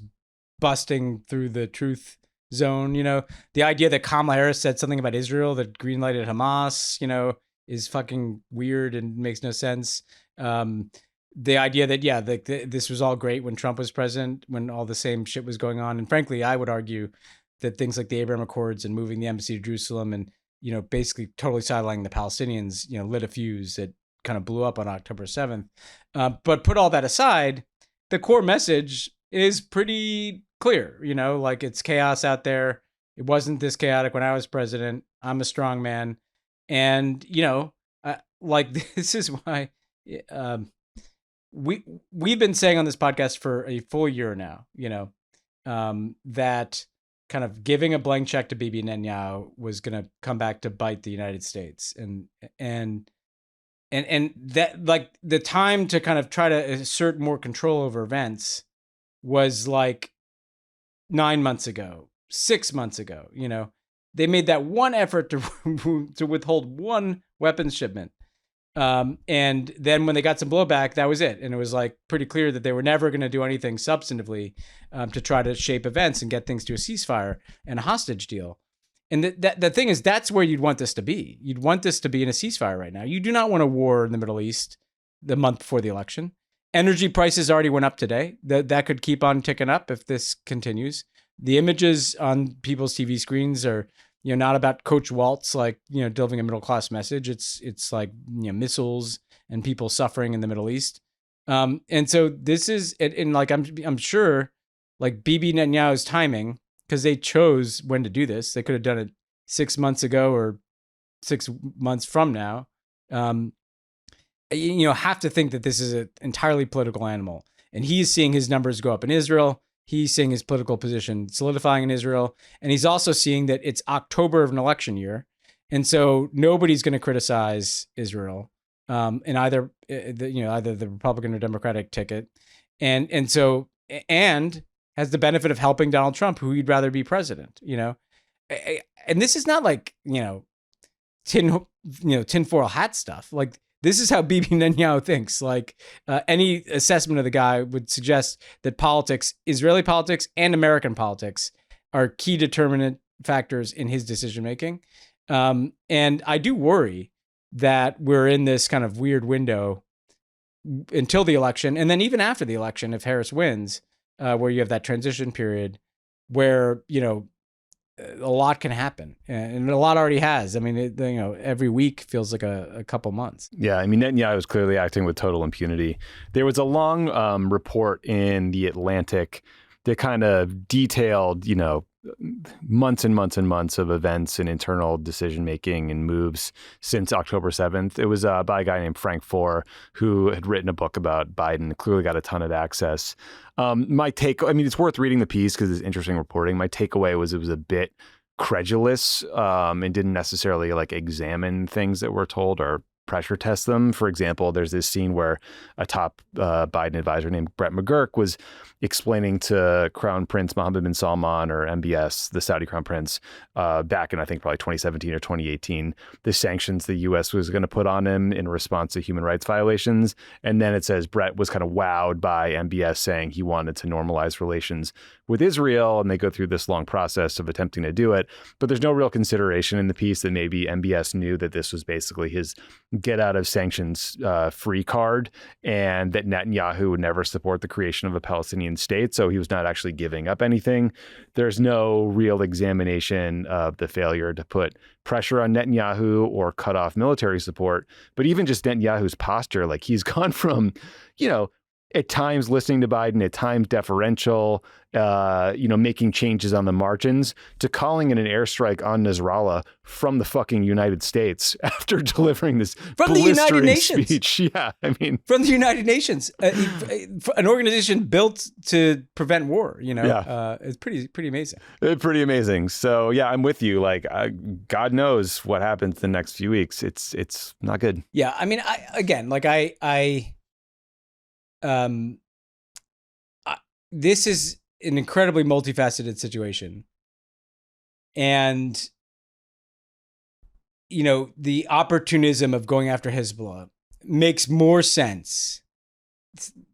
Speaker 2: busting through the truth zone. The idea that Kamala Harris said something about Israel that greenlighted Hamas, is fucking weird and makes no sense. The idea that, this was all great when Trump was president, when all the same shit was going on. And frankly, I would argue that things like the Abraham Accords and moving the embassy to Jerusalem and, basically totally sidelining the Palestinians, lit a fuse that kind of blew up on October 7th. But put all that aside, the core message is pretty clear, it's chaos out there. It wasn't this chaotic when I was president. I'm a strong man. And, this is why we've been saying on this podcast for a full year now, that kind of giving a blank check to Bibi Netanyahu was going to come back to bite the United States. And that, like, the time to kind of try to assert more control over events was like 9 months ago, 6 months ago. They made that one effort to withhold one weapons shipment. And then when they got some blowback, that was it. And it was like pretty clear that they were never going to do anything substantively to try to shape events and get things to a ceasefire and a hostage deal. And the thing is, that's where you'd want this to be. You'd want this to be in a ceasefire right now. You do not want a war in the Middle East the month before the election. Energy prices already went up today. That could keep on ticking up if this continues. The images on people's TV screens are, not about Coach Waltz, like, delivering a middle class message. It's like, missiles and people suffering in the Middle East. And so this is, and like, I'm sure, like, Bibi Netanyahu's timing, because they chose when to do this. They could have done it 6 months ago or 6 months from now. Have to think that this is an entirely political animal. And he's seeing his numbers go up in Israel. He's seeing his political position solidifying in Israel. And he's also seeing that it's October of an election year. And so nobody's going to criticize Israel in either the Republican or Democratic ticket. And has the benefit of helping Donald Trump, who he'd rather be president, And this is not like, tinfoil hat stuff. Like, this is how Bibi Netanyahu thinks. Like, any assessment of the guy would suggest that politics, Israeli politics and American politics, are key determinant factors in his decision-making. And I do worry that we're in this kind of weird window until the election. And then even after the election, if Harris wins, where you have that transition period where, a lot can happen, and a lot already has. Every week feels like a couple months.
Speaker 1: Yeah, Netanyahu is clearly acting with total impunity. There was a long report in The Atlantic that kind of detailed, months and months and months of events and internal decision making and moves since October 7th. It was by a guy named Frank Foer, who had written a book about Biden, clearly got a ton of access. It's worth reading the piece because it's interesting reporting. My takeaway was it was a bit credulous and didn't necessarily examine things that were told or pressure test them. For example, there's this scene where a top Biden advisor named Brett McGurk was explaining to Crown Prince Mohammed bin Salman, or MBS, the Saudi Crown Prince, back in, I think, probably 2017 or 2018, the sanctions the U.S. was going to put on him in response to human rights violations. And then it says Brett was kind of wowed by MBS saying he wanted to normalize relations with Israel. And they go through this long process of attempting to do it. But there's no real consideration in the piece that maybe MBS knew that this was basically his get out of sanctions free card, and that Netanyahu would never support the creation of a Palestinian state. So he was not actually giving up anything. There's no real examination of the failure to put pressure on Netanyahu or cut off military support. But even just Netanyahu's posture, he's gone from, at times listening to Biden, at times deferential, making changes on the margins, to calling it an airstrike on Nasrallah from the fucking United States after delivering this
Speaker 2: from the United Nations
Speaker 1: speech. Yeah,
Speaker 2: from the United Nations, an organization built to prevent war. It's pretty amazing.
Speaker 1: Pretty amazing. So yeah, I'm with you. God knows what happens the next few weeks. It's not good.
Speaker 2: Yeah, this is an incredibly multifaceted situation. And, the opportunism of going after Hezbollah makes more sense,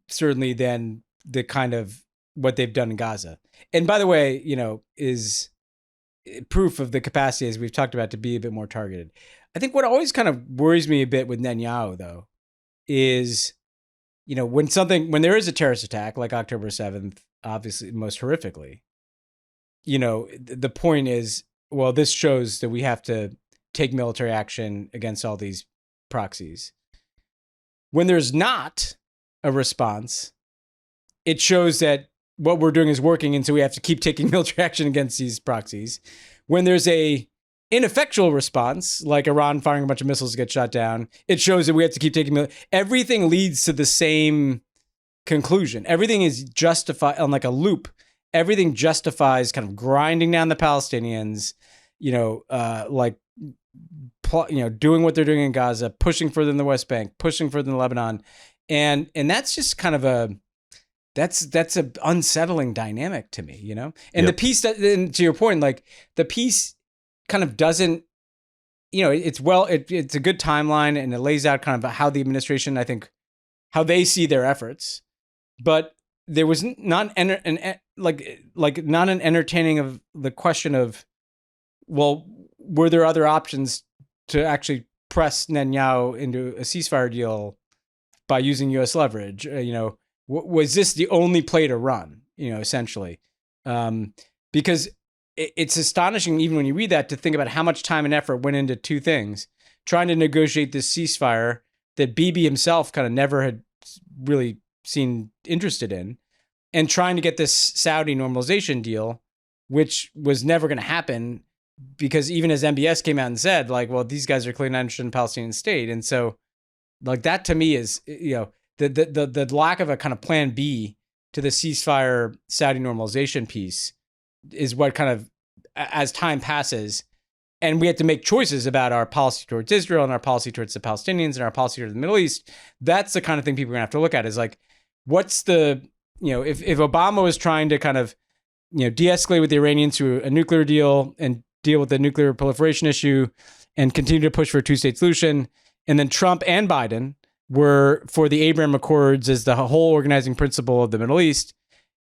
Speaker 2: certainly, than the kind of what they've done in Gaza. And by the way, is proof of the capacity, as we've talked about, to be a bit more targeted. I think what always kind of worries me a bit with Netanyahu, though, is when there is a terrorist attack like October 7th, obviously most horrifically, the point is, well, this shows that we have to take military action against all these proxies. When there's not a response, it shows that what we're doing is working, and so we have to keep taking military action against these proxies. When there's a ineffectual response, like Iran firing a bunch of missiles to get shot down, it shows that we have to keep taking. Everything leads to the same conclusion. Everything is justified on a loop. Everything justifies kind of grinding down the Palestinians, doing what they're doing in Gaza, pushing further in the West Bank, pushing further in Lebanon, and that's just kind of that's a unsettling dynamic to me, And
Speaker 1: Yep.
Speaker 2: the piece and to your point, the piece kind of doesn't, it's a good timeline, and it lays out kind of how the administration, I think, how they see their efforts, but there was not not an entertaining of the question of, well, were there other options to actually press Netanyahu into a ceasefire deal by using U.S. leverage? Was this the only play to run? Essentially, because it's astonishing, even when you read that, to think about how much time and effort went into two things: trying to negotiate this ceasefire that Bibi himself kind of never had really seemed interested in, and trying to get this Saudi normalization deal, which was never going to happen, because even as MBS came out and said, well, these guys are clearly not interested in a Palestinian state. And so that to me is, the lack of a kind of plan B to the ceasefire Saudi normalization piece is what kind of, as time passes, and we have to make choices about our policy towards Israel and our policy towards the Palestinians and our policy towards the Middle East. That's the kind of thing people are gonna have to look at, is what's the, if Obama was trying to kind of, de-escalate with the Iranians through a nuclear deal and deal with the nuclear proliferation issue and continue to push for a two-state solution, and then Trump and Biden were for the Abraham Accords as the whole organizing principle of the Middle East,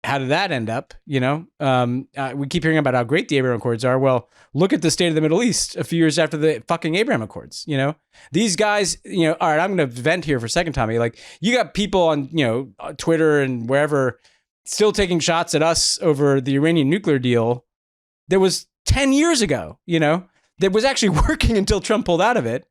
Speaker 2: how did that end up? We keep hearing about how great the Abraham Accords are. Well, look at the state of the Middle East a few years after the fucking Abraham Accords. These guys, all right, I'm going to vent here for a second, Tommy. You got people on, Twitter and wherever still taking shots at us over the Iranian nuclear deal that was 10 years ago, that was actually working until Trump pulled out of it.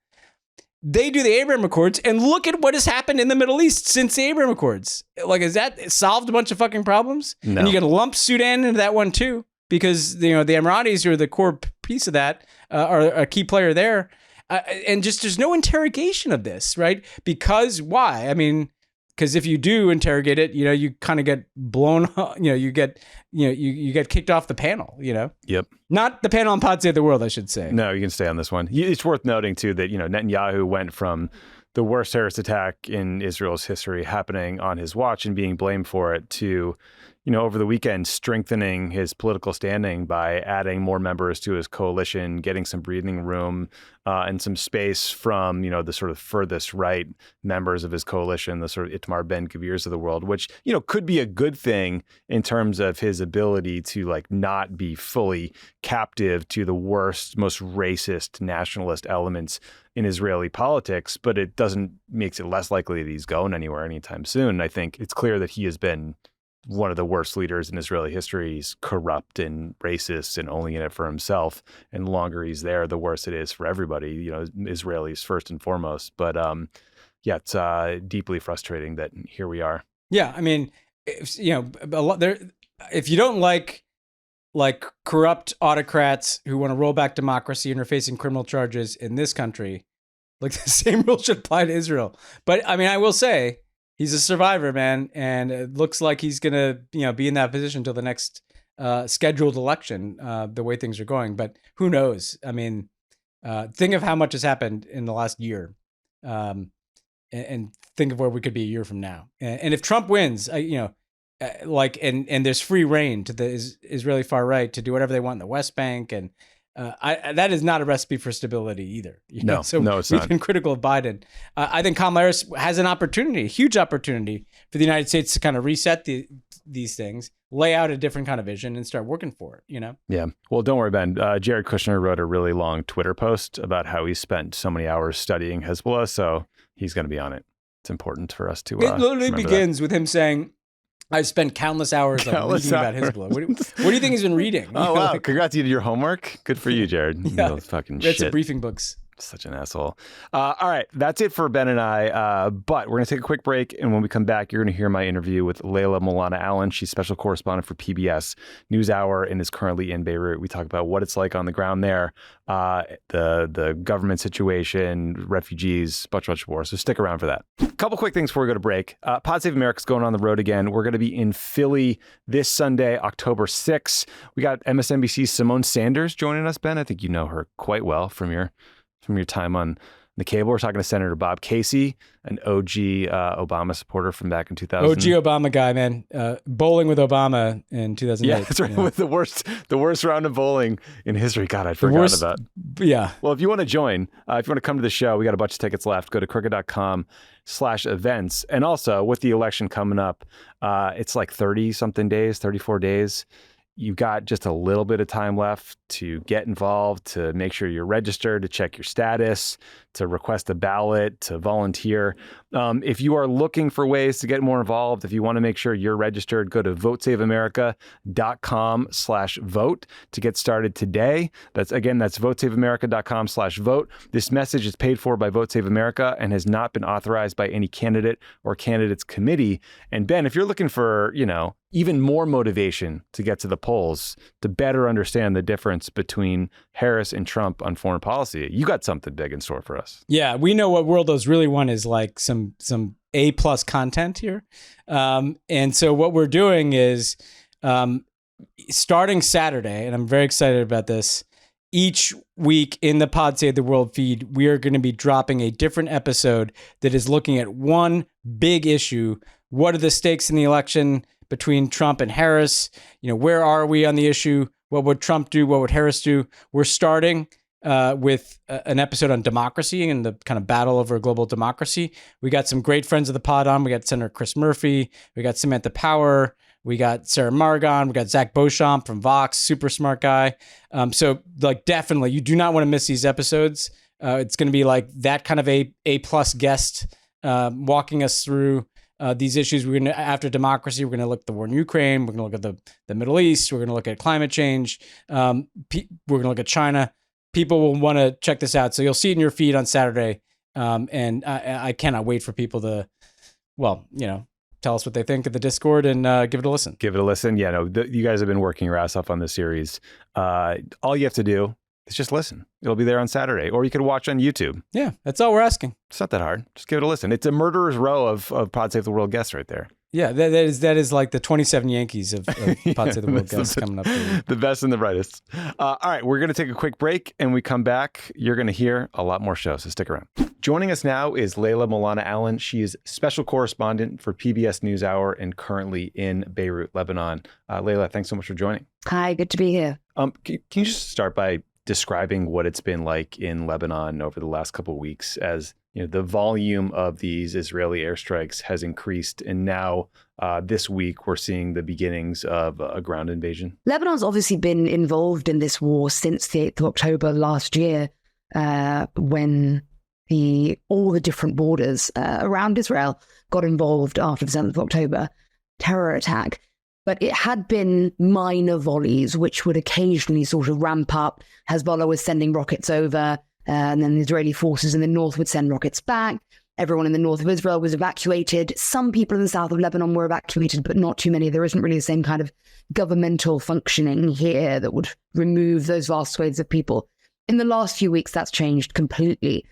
Speaker 2: they do the Abraham Accords, and look at what has happened in the Middle East since the Abraham Accords. Like, has that solved a bunch of fucking problems?
Speaker 1: No.
Speaker 2: And you can lump Sudan into that one too, because the Emiratis, who are the core piece of that, are a key player there. And just there's no interrogation of this, right? Because why? I mean, because if you do interrogate it, you kind of get blown. You get kicked off the panel.
Speaker 1: Yep.
Speaker 2: Not the panel on Pod Save the World, I should say.
Speaker 1: No, you can stay on this one. It's worth noting too that Netanyahu went from the worst terrorist attack in Israel's history happening on his watch and being blamed for it to, over the weekend, strengthening his political standing by adding more members to his coalition, getting some breathing room and some space from, the sort of furthest right members of his coalition, the sort of Itamar Ben-Gvirs of the world, which, could be a good thing in terms of his ability to not be fully captive to the worst, most racist nationalist elements in Israeli politics, but it makes it less likely that he's going anywhere anytime soon. I think it's clear that he has been one of the worst leaders in Israeli history. He's corrupt and racist and only in it for himself. And the longer he's there, the worse it is for everybody, Israelis first and foremost. But it's deeply frustrating that here we are.
Speaker 2: Yeah, I mean, if you don't like corrupt autocrats who want to roll back democracy and are facing criminal charges in this country, the same rule should apply to Israel. But I mean, I will say, he's a survivor, man, and it looks like he's gonna, be in that position until the next scheduled election. The way things are going, but who knows? I mean, think of how much has happened in the last year, and think of where we could be a year from now. And if Trump wins, and there's free reign to the Israeli far right to do whatever they want in the West Bank, and that is not a recipe for stability either.
Speaker 1: No,
Speaker 2: so
Speaker 1: it's
Speaker 2: we've
Speaker 1: not.
Speaker 2: been critical of Biden. I think Kamala Harris has an opportunity, a huge opportunity for the United States to kind of reset these things, lay out a different kind of vision, and start working for it.
Speaker 1: Yeah. Well, don't worry, Ben. Jared Kushner wrote a really long Twitter post about how he spent so many hours studying Hezbollah, so he's going to be on it. It's important for us to.
Speaker 2: It literally begins with him saying, I've spent countless hours reading about Hezbollah. What do you think he's been reading?
Speaker 1: Oh, wow. Congrats, you did your homework. Good for you, Jared.
Speaker 2: Yeah.
Speaker 1: Fucking
Speaker 2: read
Speaker 1: shit.
Speaker 2: some briefing books.
Speaker 1: Such an asshole. All right. That's it for Ben and I. But we're going to take a quick break. And when we come back, you're going to hear my interview with Leila Molana-Allen. She's special correspondent for PBS Newshour and is currently in Beirut. We talk about what it's like on the ground there, the government situation, refugees, much more. So stick around for that. A couple quick things before we go to break. Pod Save America's going on the road again. We're going to be in Philly this Sunday, October 6th. We got MSNBC's Simone Sanders joining us, Ben. I think you know her quite well from your time on the cable. We're talking to Senator Bob Casey, an OG Obama supporter from back in 2000.
Speaker 2: OG Obama guy, man. Bowling with Obama in 2008.
Speaker 1: Yeah, that's right. With the worst round of bowling in history. God, I forgot about.
Speaker 2: Yeah.
Speaker 1: Well, if you want to join, if you want to come to the show, we got a bunch of tickets left. Go to crooked.com/events. And also with the election coming up, it's like 34 days. You've got just a little bit of time left to get involved, to make sure you're registered, to check your status, to request a ballot, to volunteer. If you are looking for ways to get more involved, if you want to make sure you're registered, go to votesaveamerica.com/vote to get started today. That's votesaveamerica.com/vote. This message is paid for by Vote Save America and has not been authorized by any candidate or candidates committee. And Ben, if you're looking for, even more motivation to get to the polls, to better understand the difference between Harris and Trump on foreign policy, you got something big in store for us.
Speaker 2: Yeah, we know what World Those really want is like some A+ content here. And so what we're doing is starting Saturday, and I'm very excited about this, each week in the Pod Save the World feed, we are going to be dropping a different episode that is looking at one big issue. What are the stakes in the election between Trump and Harris? Where are we on the issue? What would Trump do? What would Harris do? We're starting with an episode on democracy and the kind of battle over global democracy. We got some great friends of the pod on. We got Senator Chris Murphy. We got Samantha Power. We got Sarah Margon. We got Zach Beauchamp from Vox, super smart guy. So definitely, you do not want to miss these episodes. It's going to be like that kind of A+ guest walking us through these issues. We're going to, after democracy, we're going to look at the war in Ukraine. We're going to look at the Middle East. We're going to look at climate change. We're going to look at China. People will want to check this out. So you'll see it in your feed on Saturday. And I cannot wait for people to, well, tell us what they think of the Discord and give it a listen.
Speaker 1: Give it a listen. Yeah, no, you guys have been working your ass off on this series. All you have to do is just listen. It'll be there on Saturday, or you could watch on YouTube.
Speaker 2: Yeah, that's all we're asking.
Speaker 1: It's not that hard. Just give it a listen. It's a murderer's row of Pod Save the World guests right there.
Speaker 2: Yeah, that is like the 27 Yankees of Pod Save the World guests coming up.
Speaker 1: The best and the brightest. All right, we're going to take a quick break, and we come back. You're going to hear a lot more shows, so stick around. Joining us now is Leila Molana-Allen. She is special correspondent for PBS Newshour and currently in Beirut, Lebanon. Leila, thanks so much for joining.
Speaker 8: Hi, good to be here.
Speaker 1: Can you just start by describing what it's been like in Lebanon over the last couple of weeks as the volume of these Israeli airstrikes has increased, and now this week we're seeing the beginnings of a ground invasion?
Speaker 8: Lebanon's obviously been involved in this war since the 8th of October last year, when all the different borders around Israel got involved after the 7th of October terror attack. But it had been minor volleys, which would occasionally sort of ramp up. Hezbollah was sending rockets over, and then the Israeli forces in the north would send rockets back. Everyone in the north of Israel was evacuated. Some people in the south of Lebanon were evacuated, but not too many. There isn't really the same kind of governmental functioning here that would remove those vast swathes of people. In the last few weeks, that's changed completely.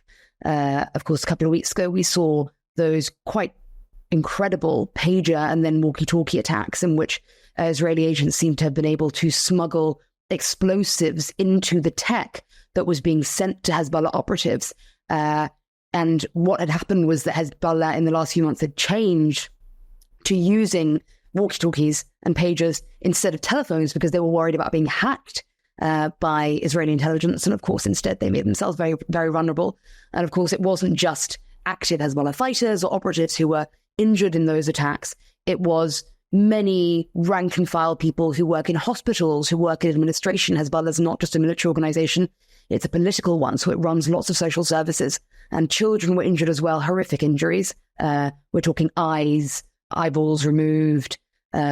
Speaker 8: Of course, a couple of weeks ago, we saw those quite incredible pager and then walkie-talkie attacks in which Israeli agents seem to have been able to smuggle explosives into the tech that was being sent to Hezbollah operatives. And what had happened was that Hezbollah in the last few months had changed to using walkie-talkies and pagers instead of telephones because they were worried about being hacked by Israeli intelligence. And of course, instead, they made themselves very, very vulnerable. And of course, it wasn't just active Hezbollah fighters or operatives who were injured in those attacks. It was many rank and file people who work in hospitals, who work in administration. Hezbollah is not just a military organization, it's a political one, so it runs lots of social services. And children were injured as well, horrific injuries. We're talking eyes, eyeballs removed,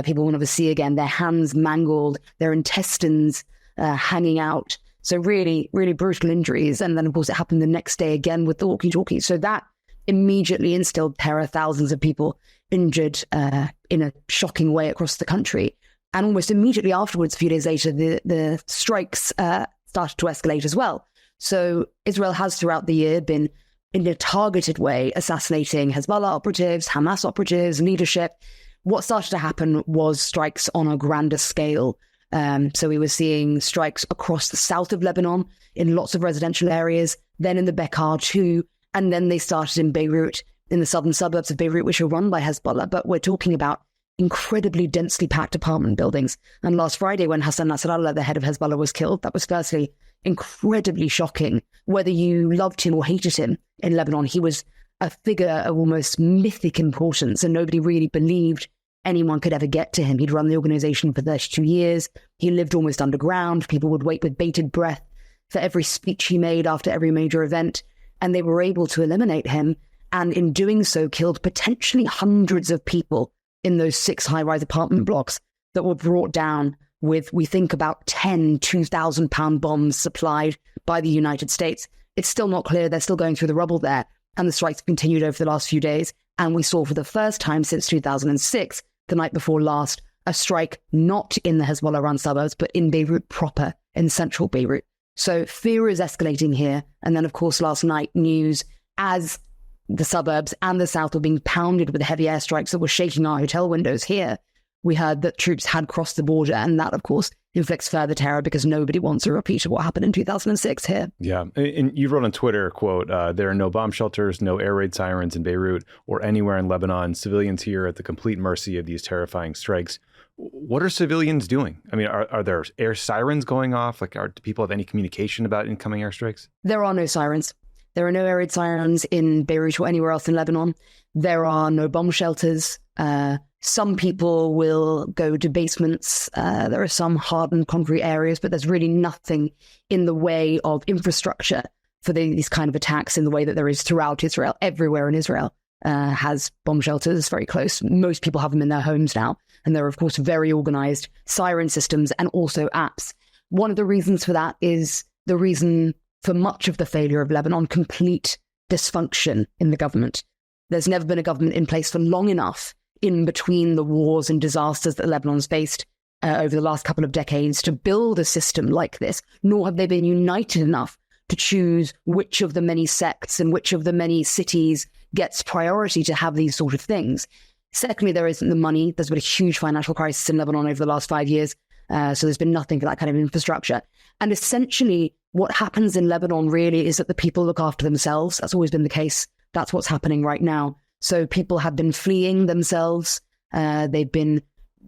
Speaker 8: people will never see again, their hands mangled, their intestines hanging out. So really, really brutal injuries. And then, of course, it happened the next day again with the walkie-talkie. So that immediately instilled terror, thousands of people injured in a shocking way across the country. And almost immediately afterwards, a few days later, the strikes started to escalate as well. So Israel has throughout the year been, in a targeted way, assassinating Hezbollah operatives, Hamas operatives, leadership. What started to happen was strikes on a grander scale. So we were seeing strikes across the south of Lebanon in lots of residential areas, then in the Bekaa too, and then they started in Beirut, in the southern suburbs of Beirut, which are run by Hezbollah. But we're talking about incredibly densely packed apartment buildings. And last Friday, when Hassan Nasrallah, the head of Hezbollah, was killed, that was firstly incredibly shocking. Whether you loved him or hated him in Lebanon, he was a figure of almost mythic importance, and nobody really believed anyone could ever get to him. He'd run the organization for 32 years. He lived almost underground. People would wait with bated breath for every speech he made after every major event. And they were able to eliminate him, and in doing so killed potentially hundreds of people in those 6 high-rise apartment blocks that were brought down with, we think, about 10 2,000-pound bombs supplied by the United States. It's still not clear. They're still going through the rubble there. And the strikes continued over the last few days. And we saw for the first time since 2006, the night before last, a strike not in the Hezbollah-run suburbs, but in Beirut proper, in central Beirut. So fear is escalating here. And then, of course, last night, news as the suburbs and the south were being pounded with heavy airstrikes that were shaking our hotel windows here, we heard that troops had crossed the border. And that, of course, inflicts further terror because nobody wants a repeat of what happened in 2006 here.
Speaker 1: Yeah. And you wrote on Twitter, quote, there are no bomb shelters, no air raid sirens in Beirut or anywhere in Lebanon. Civilians here at the complete mercy of these terrifying strikes. What are civilians doing? I mean, are there air sirens going off? Like, do people have any communication about incoming airstrikes?
Speaker 8: There are no sirens. There are no air raid sirens in Beirut or anywhere else in Lebanon. There are no bomb shelters. Some people will go to basements. There are some hardened concrete areas, but there's really nothing in the way of infrastructure for these kind of attacks in the way that there is throughout Israel. Everywhere in Israel has bomb shelters very close. Most people have them in their homes now. And there are, of course, very organized siren systems and also apps. One of the reasons for that is the reason for much of the failure of Lebanon, complete dysfunction in the government. There's never been a government in place for long enough in between the wars and disasters that Lebanon's faced over the last couple of decades to build a system like this, nor have they been united enough to choose which of the many sects and which of the many cities gets priority to have these sort of things. Secondly, there isn't the money. There's been a huge financial crisis in Lebanon over the last 5 years. So there's been nothing for that kind of infrastructure. And essentially, what happens in Lebanon really is that the people look after themselves. That's always been the case. That's what's happening right now. So people have been fleeing themselves. They've been,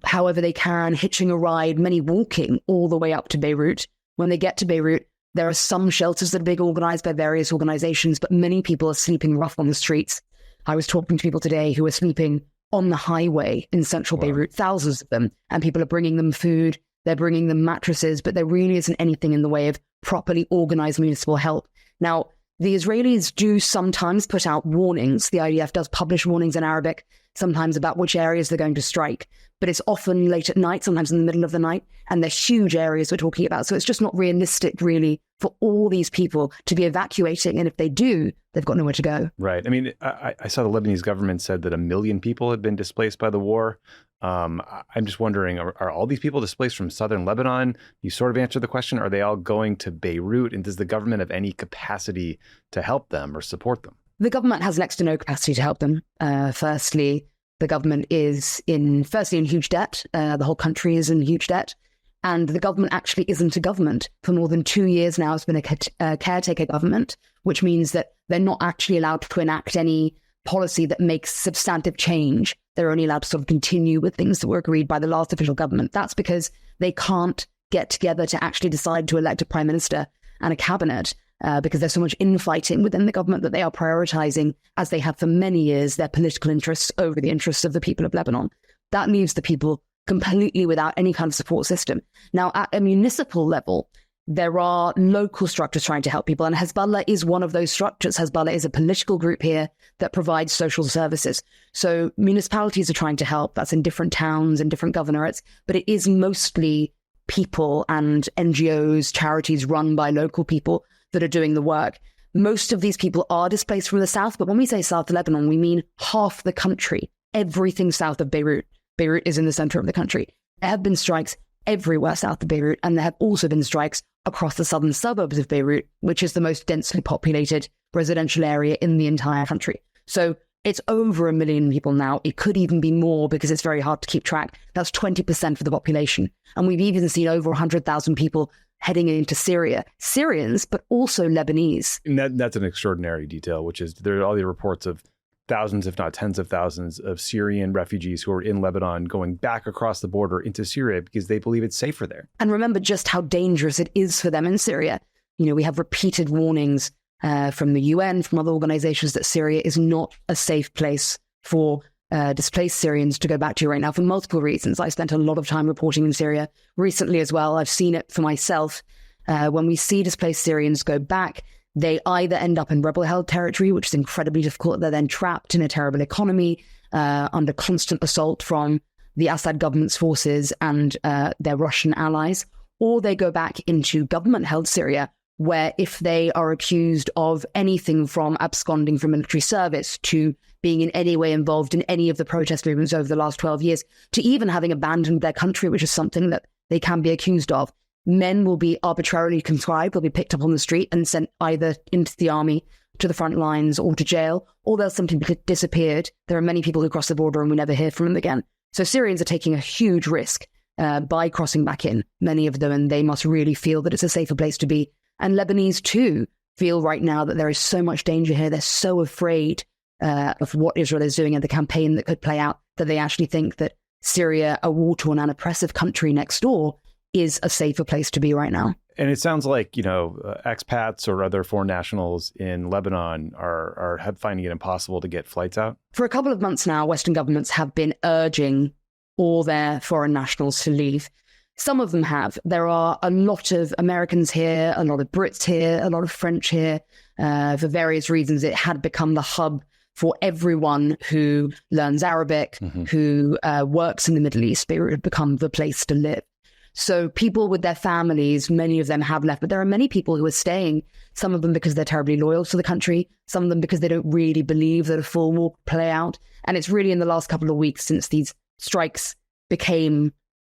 Speaker 8: however they can, hitching a ride, many walking all the way up to Beirut. When they get to Beirut, there are some shelters that are being organized by various organizations, but many people are sleeping rough on the streets. I was talking to people today who are sleeping on the highway in central Beirut, thousands of them, and people are bringing them food, they're bringing them mattresses, but there really isn't anything in the way of properly organized municipal help. Now, the Israelis do sometimes put out warnings. The IDF does publish warnings in Arabic, sometimes about which areas they're going to strike, but it's often late at night, sometimes in the middle of the night, and they're huge areas we're talking about. So it's just not realistic, really, for all these people to be evacuating. And if they do, they've got nowhere to go.
Speaker 1: Right. I mean, I saw the Lebanese government said that 1 million people had been displaced by the war. I'm just wondering, are all these people displaced from southern Lebanon? You sort of answered the question. Are they all going to Beirut? And does the government have any capacity to help them or support them?
Speaker 8: The government has next to no capacity to help them. Firstly, the government is in huge debt. The whole country is in huge debt. And the government actually isn't a government. For more than 2 years now, it's been a caretaker government, which means that they're not actually allowed to enact any policy that makes substantive change. They're only allowed to sort of continue with things that were agreed by the last official government. That's because they can't get together to actually decide to elect a prime minister and a cabinet because there's so much infighting within the government that they are prioritizing, as they have for many years, their political interests over the interests of the people of Lebanon. That leaves the people completely without any kind of support system. Now, at a municipal level, there are local structures trying to help people, and Hezbollah is one of those structures. Hezbollah is a political group here that provides social services. So municipalities are trying to help. That's in different towns and different governorates, but it is mostly people and NGOs, charities run by local people that are doing the work. Most of these people are displaced from the south, but when we say South Lebanon, we mean half the country, everything south of Beirut. Beirut is in the center of the country. There have been strikes everywhere south of Beirut, and there have also been strikes across the southern suburbs of Beirut, which is the most densely populated residential area in the entire country. So it's over 1 million people now. It could even be more because it's very hard to keep track. That's 20% of the population. And we've even seen over 100,000 people heading into Syria. Syrians, but also Lebanese.
Speaker 1: And that's an extraordinary detail, which is there are all the reports of thousands, if not tens of thousands, of Syrian refugees who are in Lebanon going back across the border into Syria because they believe it's safer there.
Speaker 8: And remember just how dangerous it is for them in Syria. You know, we have repeated warnings from the UN, from other organizations, that Syria is not a safe place for displaced Syrians to go back to right now for multiple reasons. I spent a lot of time reporting in Syria recently as well. I've seen it for myself. When we see displaced Syrians go back, they either end up in rebel-held territory, which is incredibly difficult. They're then trapped in a terrible economy under constant assault from the Assad government's forces and their Russian allies, or they go back into government-held Syria, where if they are accused of anything from absconding from military service to being in any way involved in any of the protest movements over the last 12 years, to even having abandoned their country, which is something that they can be accused of, men will be arbitrarily conscribed. They'll be picked up on the street and sent either into the army, to the front lines, or to jail, or they'll simply be disappeared. There are many people who cross the border and we never hear from them again. So Syrians are taking a huge risk by crossing back in, many of them, and they must really feel that it's a safer place to be. And Lebanese, too, feel right now that there is so much danger here. They're so afraid of what Israel is doing and the campaign that could play out that they actually think that Syria, a war-torn and oppressive country next door, is a safer place to be right now.
Speaker 1: And it sounds like, you know, expats or other foreign nationals in Lebanon are finding it impossible to get flights out.
Speaker 8: For a couple of months now, Western governments have been urging all their foreign nationals to leave. Some of them have. There are a lot of Americans here, a lot of Brits here, a lot of French here. For various reasons, it had become the hub for everyone who learns Arabic, who works in the Middle East. Beirut had become the place to live. So people with their families, many of them have left, but there are many people who are staying, some of them because they're terribly loyal to the country, some of them because they don't really believe that a full war could play out. And it's really in the last couple of weeks since these strikes became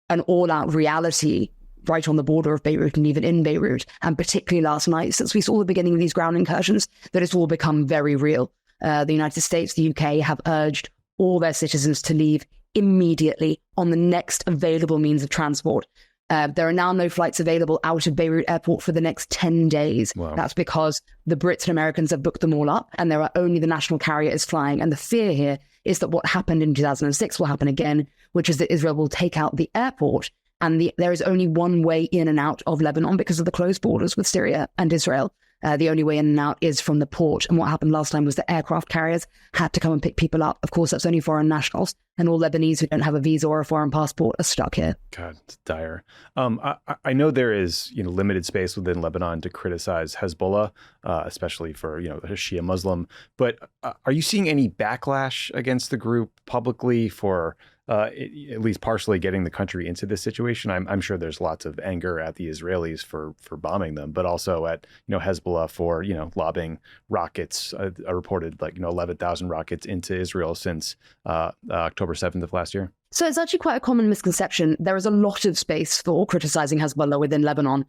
Speaker 8: an all-out reality right on the border of Beirut and even in Beirut, and particularly last night, since we saw the beginning of these ground incursions, that it's all become very real. The United States, the UK have urged all their citizens to leave immediately on the next available means of transport. There are now no flights available out of Beirut airport for the next 10 days.
Speaker 1: Wow.
Speaker 8: That's because the Brits and Americans have booked them all up, and there are only the national carriers flying. And the fear here is that what happened in 2006 will happen again, which is that Israel will take out the airport, and there is only one way in and out of Lebanon because of the closed borders with Syria and Israel. The only way in and out is from the port. And what happened last time was that aircraft carriers had to come and pick people up. Of course, that's only foreign nationals, and all Lebanese who don't have a visa or a foreign passport are stuck here.
Speaker 1: God, it's dire. I know there is, limited space within Lebanon to criticize Hezbollah, especially for, a Shia Muslim. But are you seeing any backlash against the group publicly for at least partially getting the country into this situation? I'm sure there's lots of anger at the Israelis for bombing them, but also at Hezbollah for lobbing rockets. I reported 11,000 rockets into Israel since October 7th of last year.
Speaker 8: So it's actually quite a common misconception. There is a lot of space for criticizing Hezbollah within Lebanon.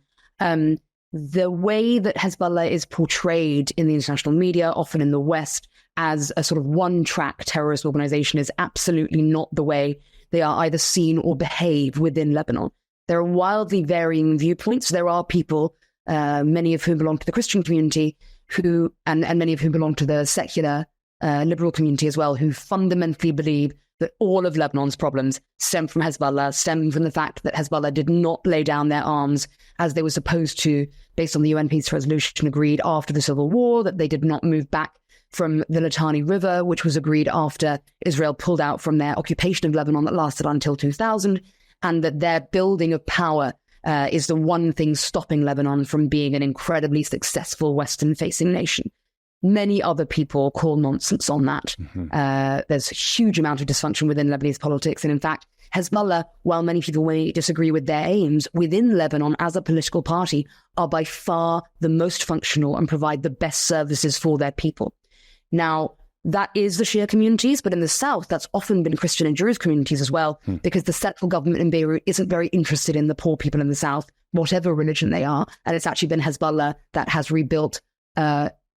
Speaker 8: The way that Hezbollah is portrayed in the international media, often in the West, as a sort of one-track terrorist organization is absolutely not the way they are either seen or behave within Lebanon. There are wildly varying viewpoints. There are people, many of whom belong to the Christian community, and many of whom belong to the secular liberal community as well, who fundamentally believe that all of Lebanon's problems stem from Hezbollah, stem from the fact that Hezbollah did not lay down their arms as they were supposed to, based on the UN peace resolution agreed after the civil war, that they did not move back from the Litani River, which was agreed after Israel pulled out from their occupation of Lebanon that lasted until 2000, and that their building of power is the one thing stopping Lebanon from being an incredibly successful Western-facing nation. Many other people call nonsense on that. Mm-hmm. There's a huge amount of dysfunction within Lebanese politics. And in fact, Hezbollah, while many people may disagree with their aims, within Lebanon as a political party are by far the most functional and provide the best services for their people. Now, that is the Shia communities, but in the south, that's often been Christian and Jewish communities as well, because the central government in Beirut isn't very interested in the poor people in the south, whatever religion they are. And it's actually been Hezbollah that has rebuilt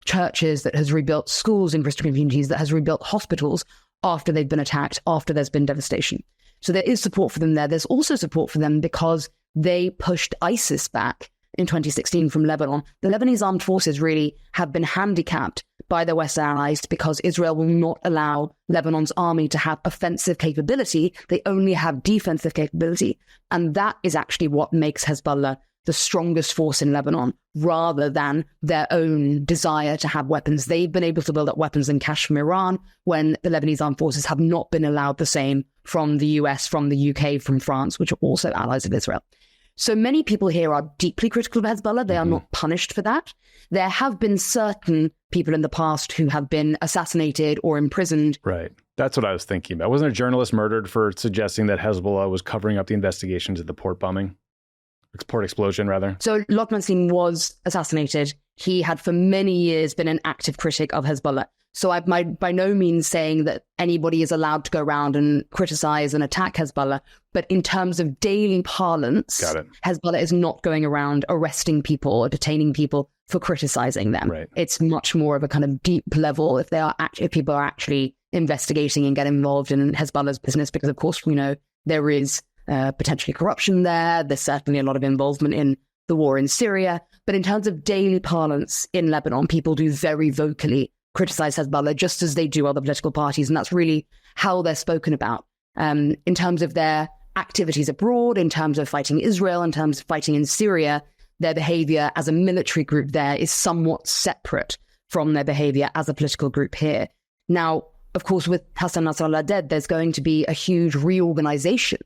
Speaker 8: churches, that has rebuilt schools in Christian communities, that has rebuilt hospitals after they've been attacked, after there's been devastation. So there is support for them there. There's also support for them because they pushed ISIS back in 2016 from Lebanon. The Lebanese armed forces really have been handicapped by their Western allies because Israel will not allow Lebanon's army to have offensive capability. They only have defensive capability. And that is actually what makes Hezbollah the strongest force in Lebanon, rather than their own desire to have weapons. They've been able to build up weapons and cash from Iran when the Lebanese armed forces have not been allowed the same from the US, from the UK, from France, which are also allies of Israel. So many people here are deeply critical of Hezbollah. They are not punished for that. There have been certain people in the past who have been assassinated or imprisoned.
Speaker 1: Right. That's what I was thinking about. Wasn't a journalist murdered for suggesting that Hezbollah was covering up the investigation into the port bombing? Port explosion, rather.
Speaker 8: So Lokman Singh was assassinated. He had for many years been an active critic of Hezbollah. So I'm by no means saying that anybody is allowed to go around and criticize and attack Hezbollah. But in terms of daily parlance, Hezbollah is not going around arresting people or detaining people for criticizing them. Right. It's much more of a kind of deep level if people are actually investigating and get involved in Hezbollah's business, because of course we know there is potentially corruption there. There's certainly a lot of involvement in the war in Syria. But in terms of daily parlance in Lebanon, people do very vocally criticize Hezbollah, just as they do other political parties. And that's really how they're spoken about. In terms of their activities abroad, in terms of fighting Israel, in terms of fighting in Syria, their behavior as a military group there is somewhat separate from their behavior as a political group here. Now, of course, with Hassan Nasrallah dead, there's going to be a huge reorganization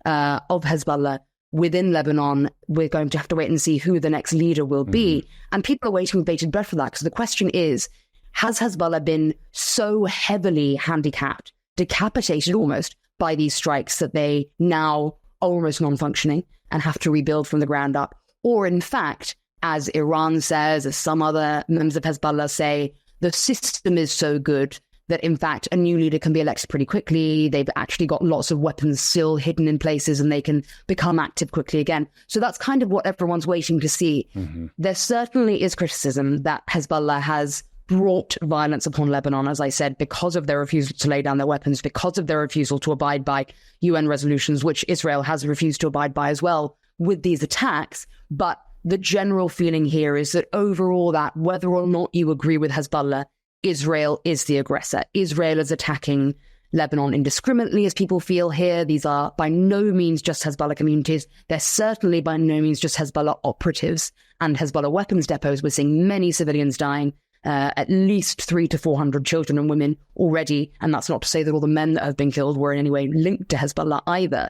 Speaker 8: of Hezbollah within Lebanon. We're going to have to wait and see who the next leader will be. And people are waiting with bated breath for that, because the question is, has Hezbollah been so heavily handicapped, decapitated almost, by these strikes that they now are almost non-functioning? and have to rebuild from the ground up. Or in fact, as Iran says, as some other members of Hezbollah say, the system is so good that in fact a new leader can be elected pretty quickly. They've actually got lots of weapons still hidden in places and they can become active quickly again. So that's kind of what everyone's waiting to see. There certainly is criticism that Hezbollah has brought violence upon Lebanon, as I said, because of their refusal to lay down their weapons, because of their refusal to abide by UN resolutions, which Israel has refused to abide by as well with these attacks. But the general feeling here is that overall, that whether or not you agree with Hezbollah, Israel is the aggressor. Israel is attacking Lebanon indiscriminately, as people feel here. These are by no means just Hezbollah communities. They're certainly by no means just Hezbollah operatives and Hezbollah weapons depots. We're seeing many civilians dying, at least 300 to 400 children and women already. And that's not to say that all the men that have been killed were in any way linked to Hezbollah either.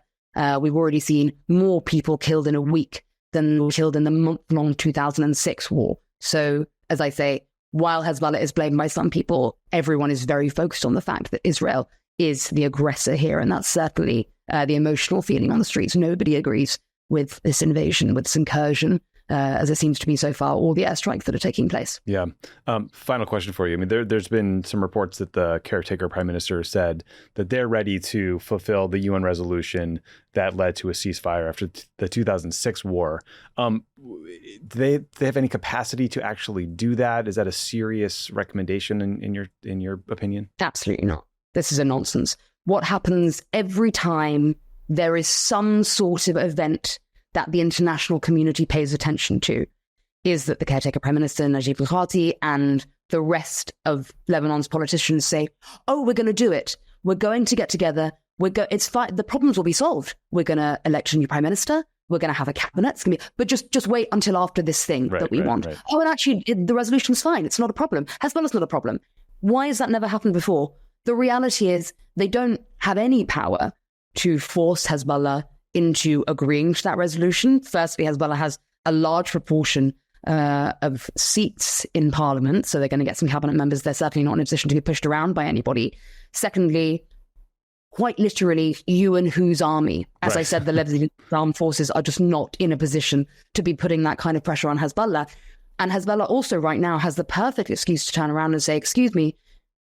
Speaker 8: We've already seen more people killed in a week than were killed in the month-long 2006 war. So, as I say, while Hezbollah is blamed by some people, everyone is very focused on the fact that Israel is the aggressor here. And that's certainly the emotional feeling on the streets. Nobody agrees with this invasion, with this incursion, as it seems to be so far, or the airstrikes that are taking place.
Speaker 1: Yeah. Final question for you. I mean, there's been some reports that the caretaker prime minister said that they're ready to fulfill the UN resolution that led to a ceasefire after the 2006 war. Do they have any capacity to actually do that? Is that a serious recommendation in your opinion?
Speaker 8: Absolutely not. This is a nonsense. What happens every time there is some sort of event that the international community pays attention to is that the caretaker prime minister, Najib Mikati, and the rest of Lebanon's politicians say, oh, we're going to do it. We're going to get together. It's fine. The problems will be solved. We're going to elect a new prime minister. We're going to have a cabinet. It's going to be, but just wait until after this thing that we want. Right. Oh, and actually, the resolution's fine. It's not a problem. Hezbollah's not a problem. Why has that never happened before? The reality is they don't have any power to force Hezbollah into agreeing to that resolution. Firstly, Hezbollah has a large proportion of seats in parliament, so they're going to get some cabinet members. They're certainly not in a position to be pushed around by anybody. Secondly, quite literally, you and whose army? As I said, the Lebanese armed forces are just not in a position to be putting that kind of pressure on Hezbollah. And Hezbollah also right now has the perfect excuse to turn around and say, excuse me,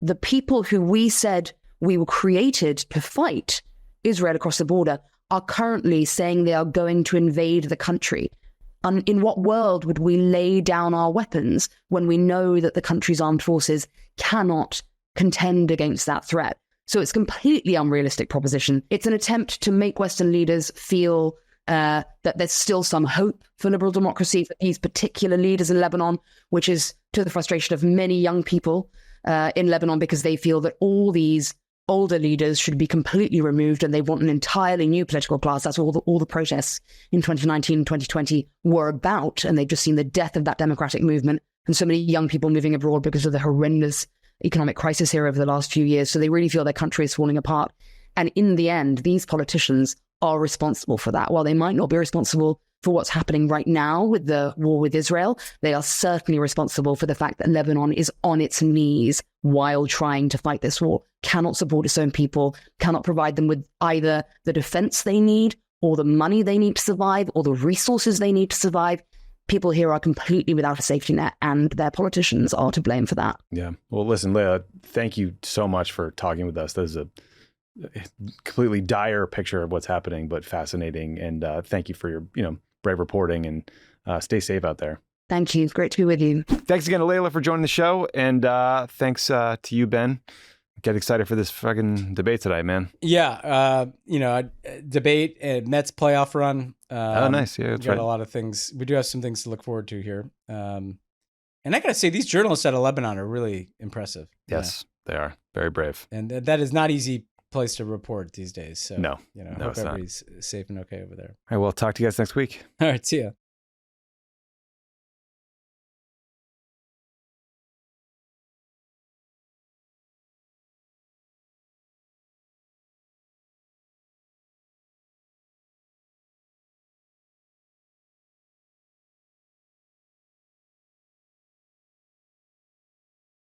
Speaker 8: the people who we said we were created to fight Israel across the border are currently saying they are going to invade the country. In what world would we lay down our weapons when we know that the country's armed forces cannot contend against that threat? So it's a completely unrealistic proposition. It's an attempt to make Western leaders feel that there's still some hope for liberal democracy for these particular leaders in Lebanon, which is to the frustration of many young people in Lebanon, because they feel that all these older leaders should be completely removed and they want an entirely new political class. That's all the protests in 2019 and 2020 were about. And they've just seen the death of that democratic movement and so many young people moving abroad because of the horrendous economic crisis here over the last few years. So they really feel their country is falling apart. And in the end, these politicians are responsible for that. While they might not be responsible for what's happening right now with the war with Israel, they are certainly responsible for the fact that Lebanon is on its knees while trying to fight this war, cannot support its own people, cannot provide them with either the defense they need or the money they need to survive or the resources they need to survive. People here are completely without a safety net, and their politicians are to blame for that.
Speaker 1: Yeah. Well, listen, Leila, thank you so much for talking with us. This is a completely dire picture of what's happening, but fascinating. And thank you for your, brave reporting, and stay safe out there.
Speaker 8: Thank you. It's great to be with you.
Speaker 1: Thanks again to Leila for joining the show. And thanks to you, Ben. Get excited for this fucking debate today, man.
Speaker 2: Yeah. Debate, Mets playoff run.
Speaker 1: Oh, nice. Yeah, that's right.
Speaker 2: A lot of things. We do have some things to look forward to here. And I got to say, these journalists out of Lebanon are really impressive.
Speaker 1: Yes, they are. Very brave.
Speaker 2: And that is not easy place to report these days. So,
Speaker 1: no,
Speaker 2: hope everybody's safe and okay over there.
Speaker 1: All right, well, talk to you guys next week.
Speaker 2: All right, see ya.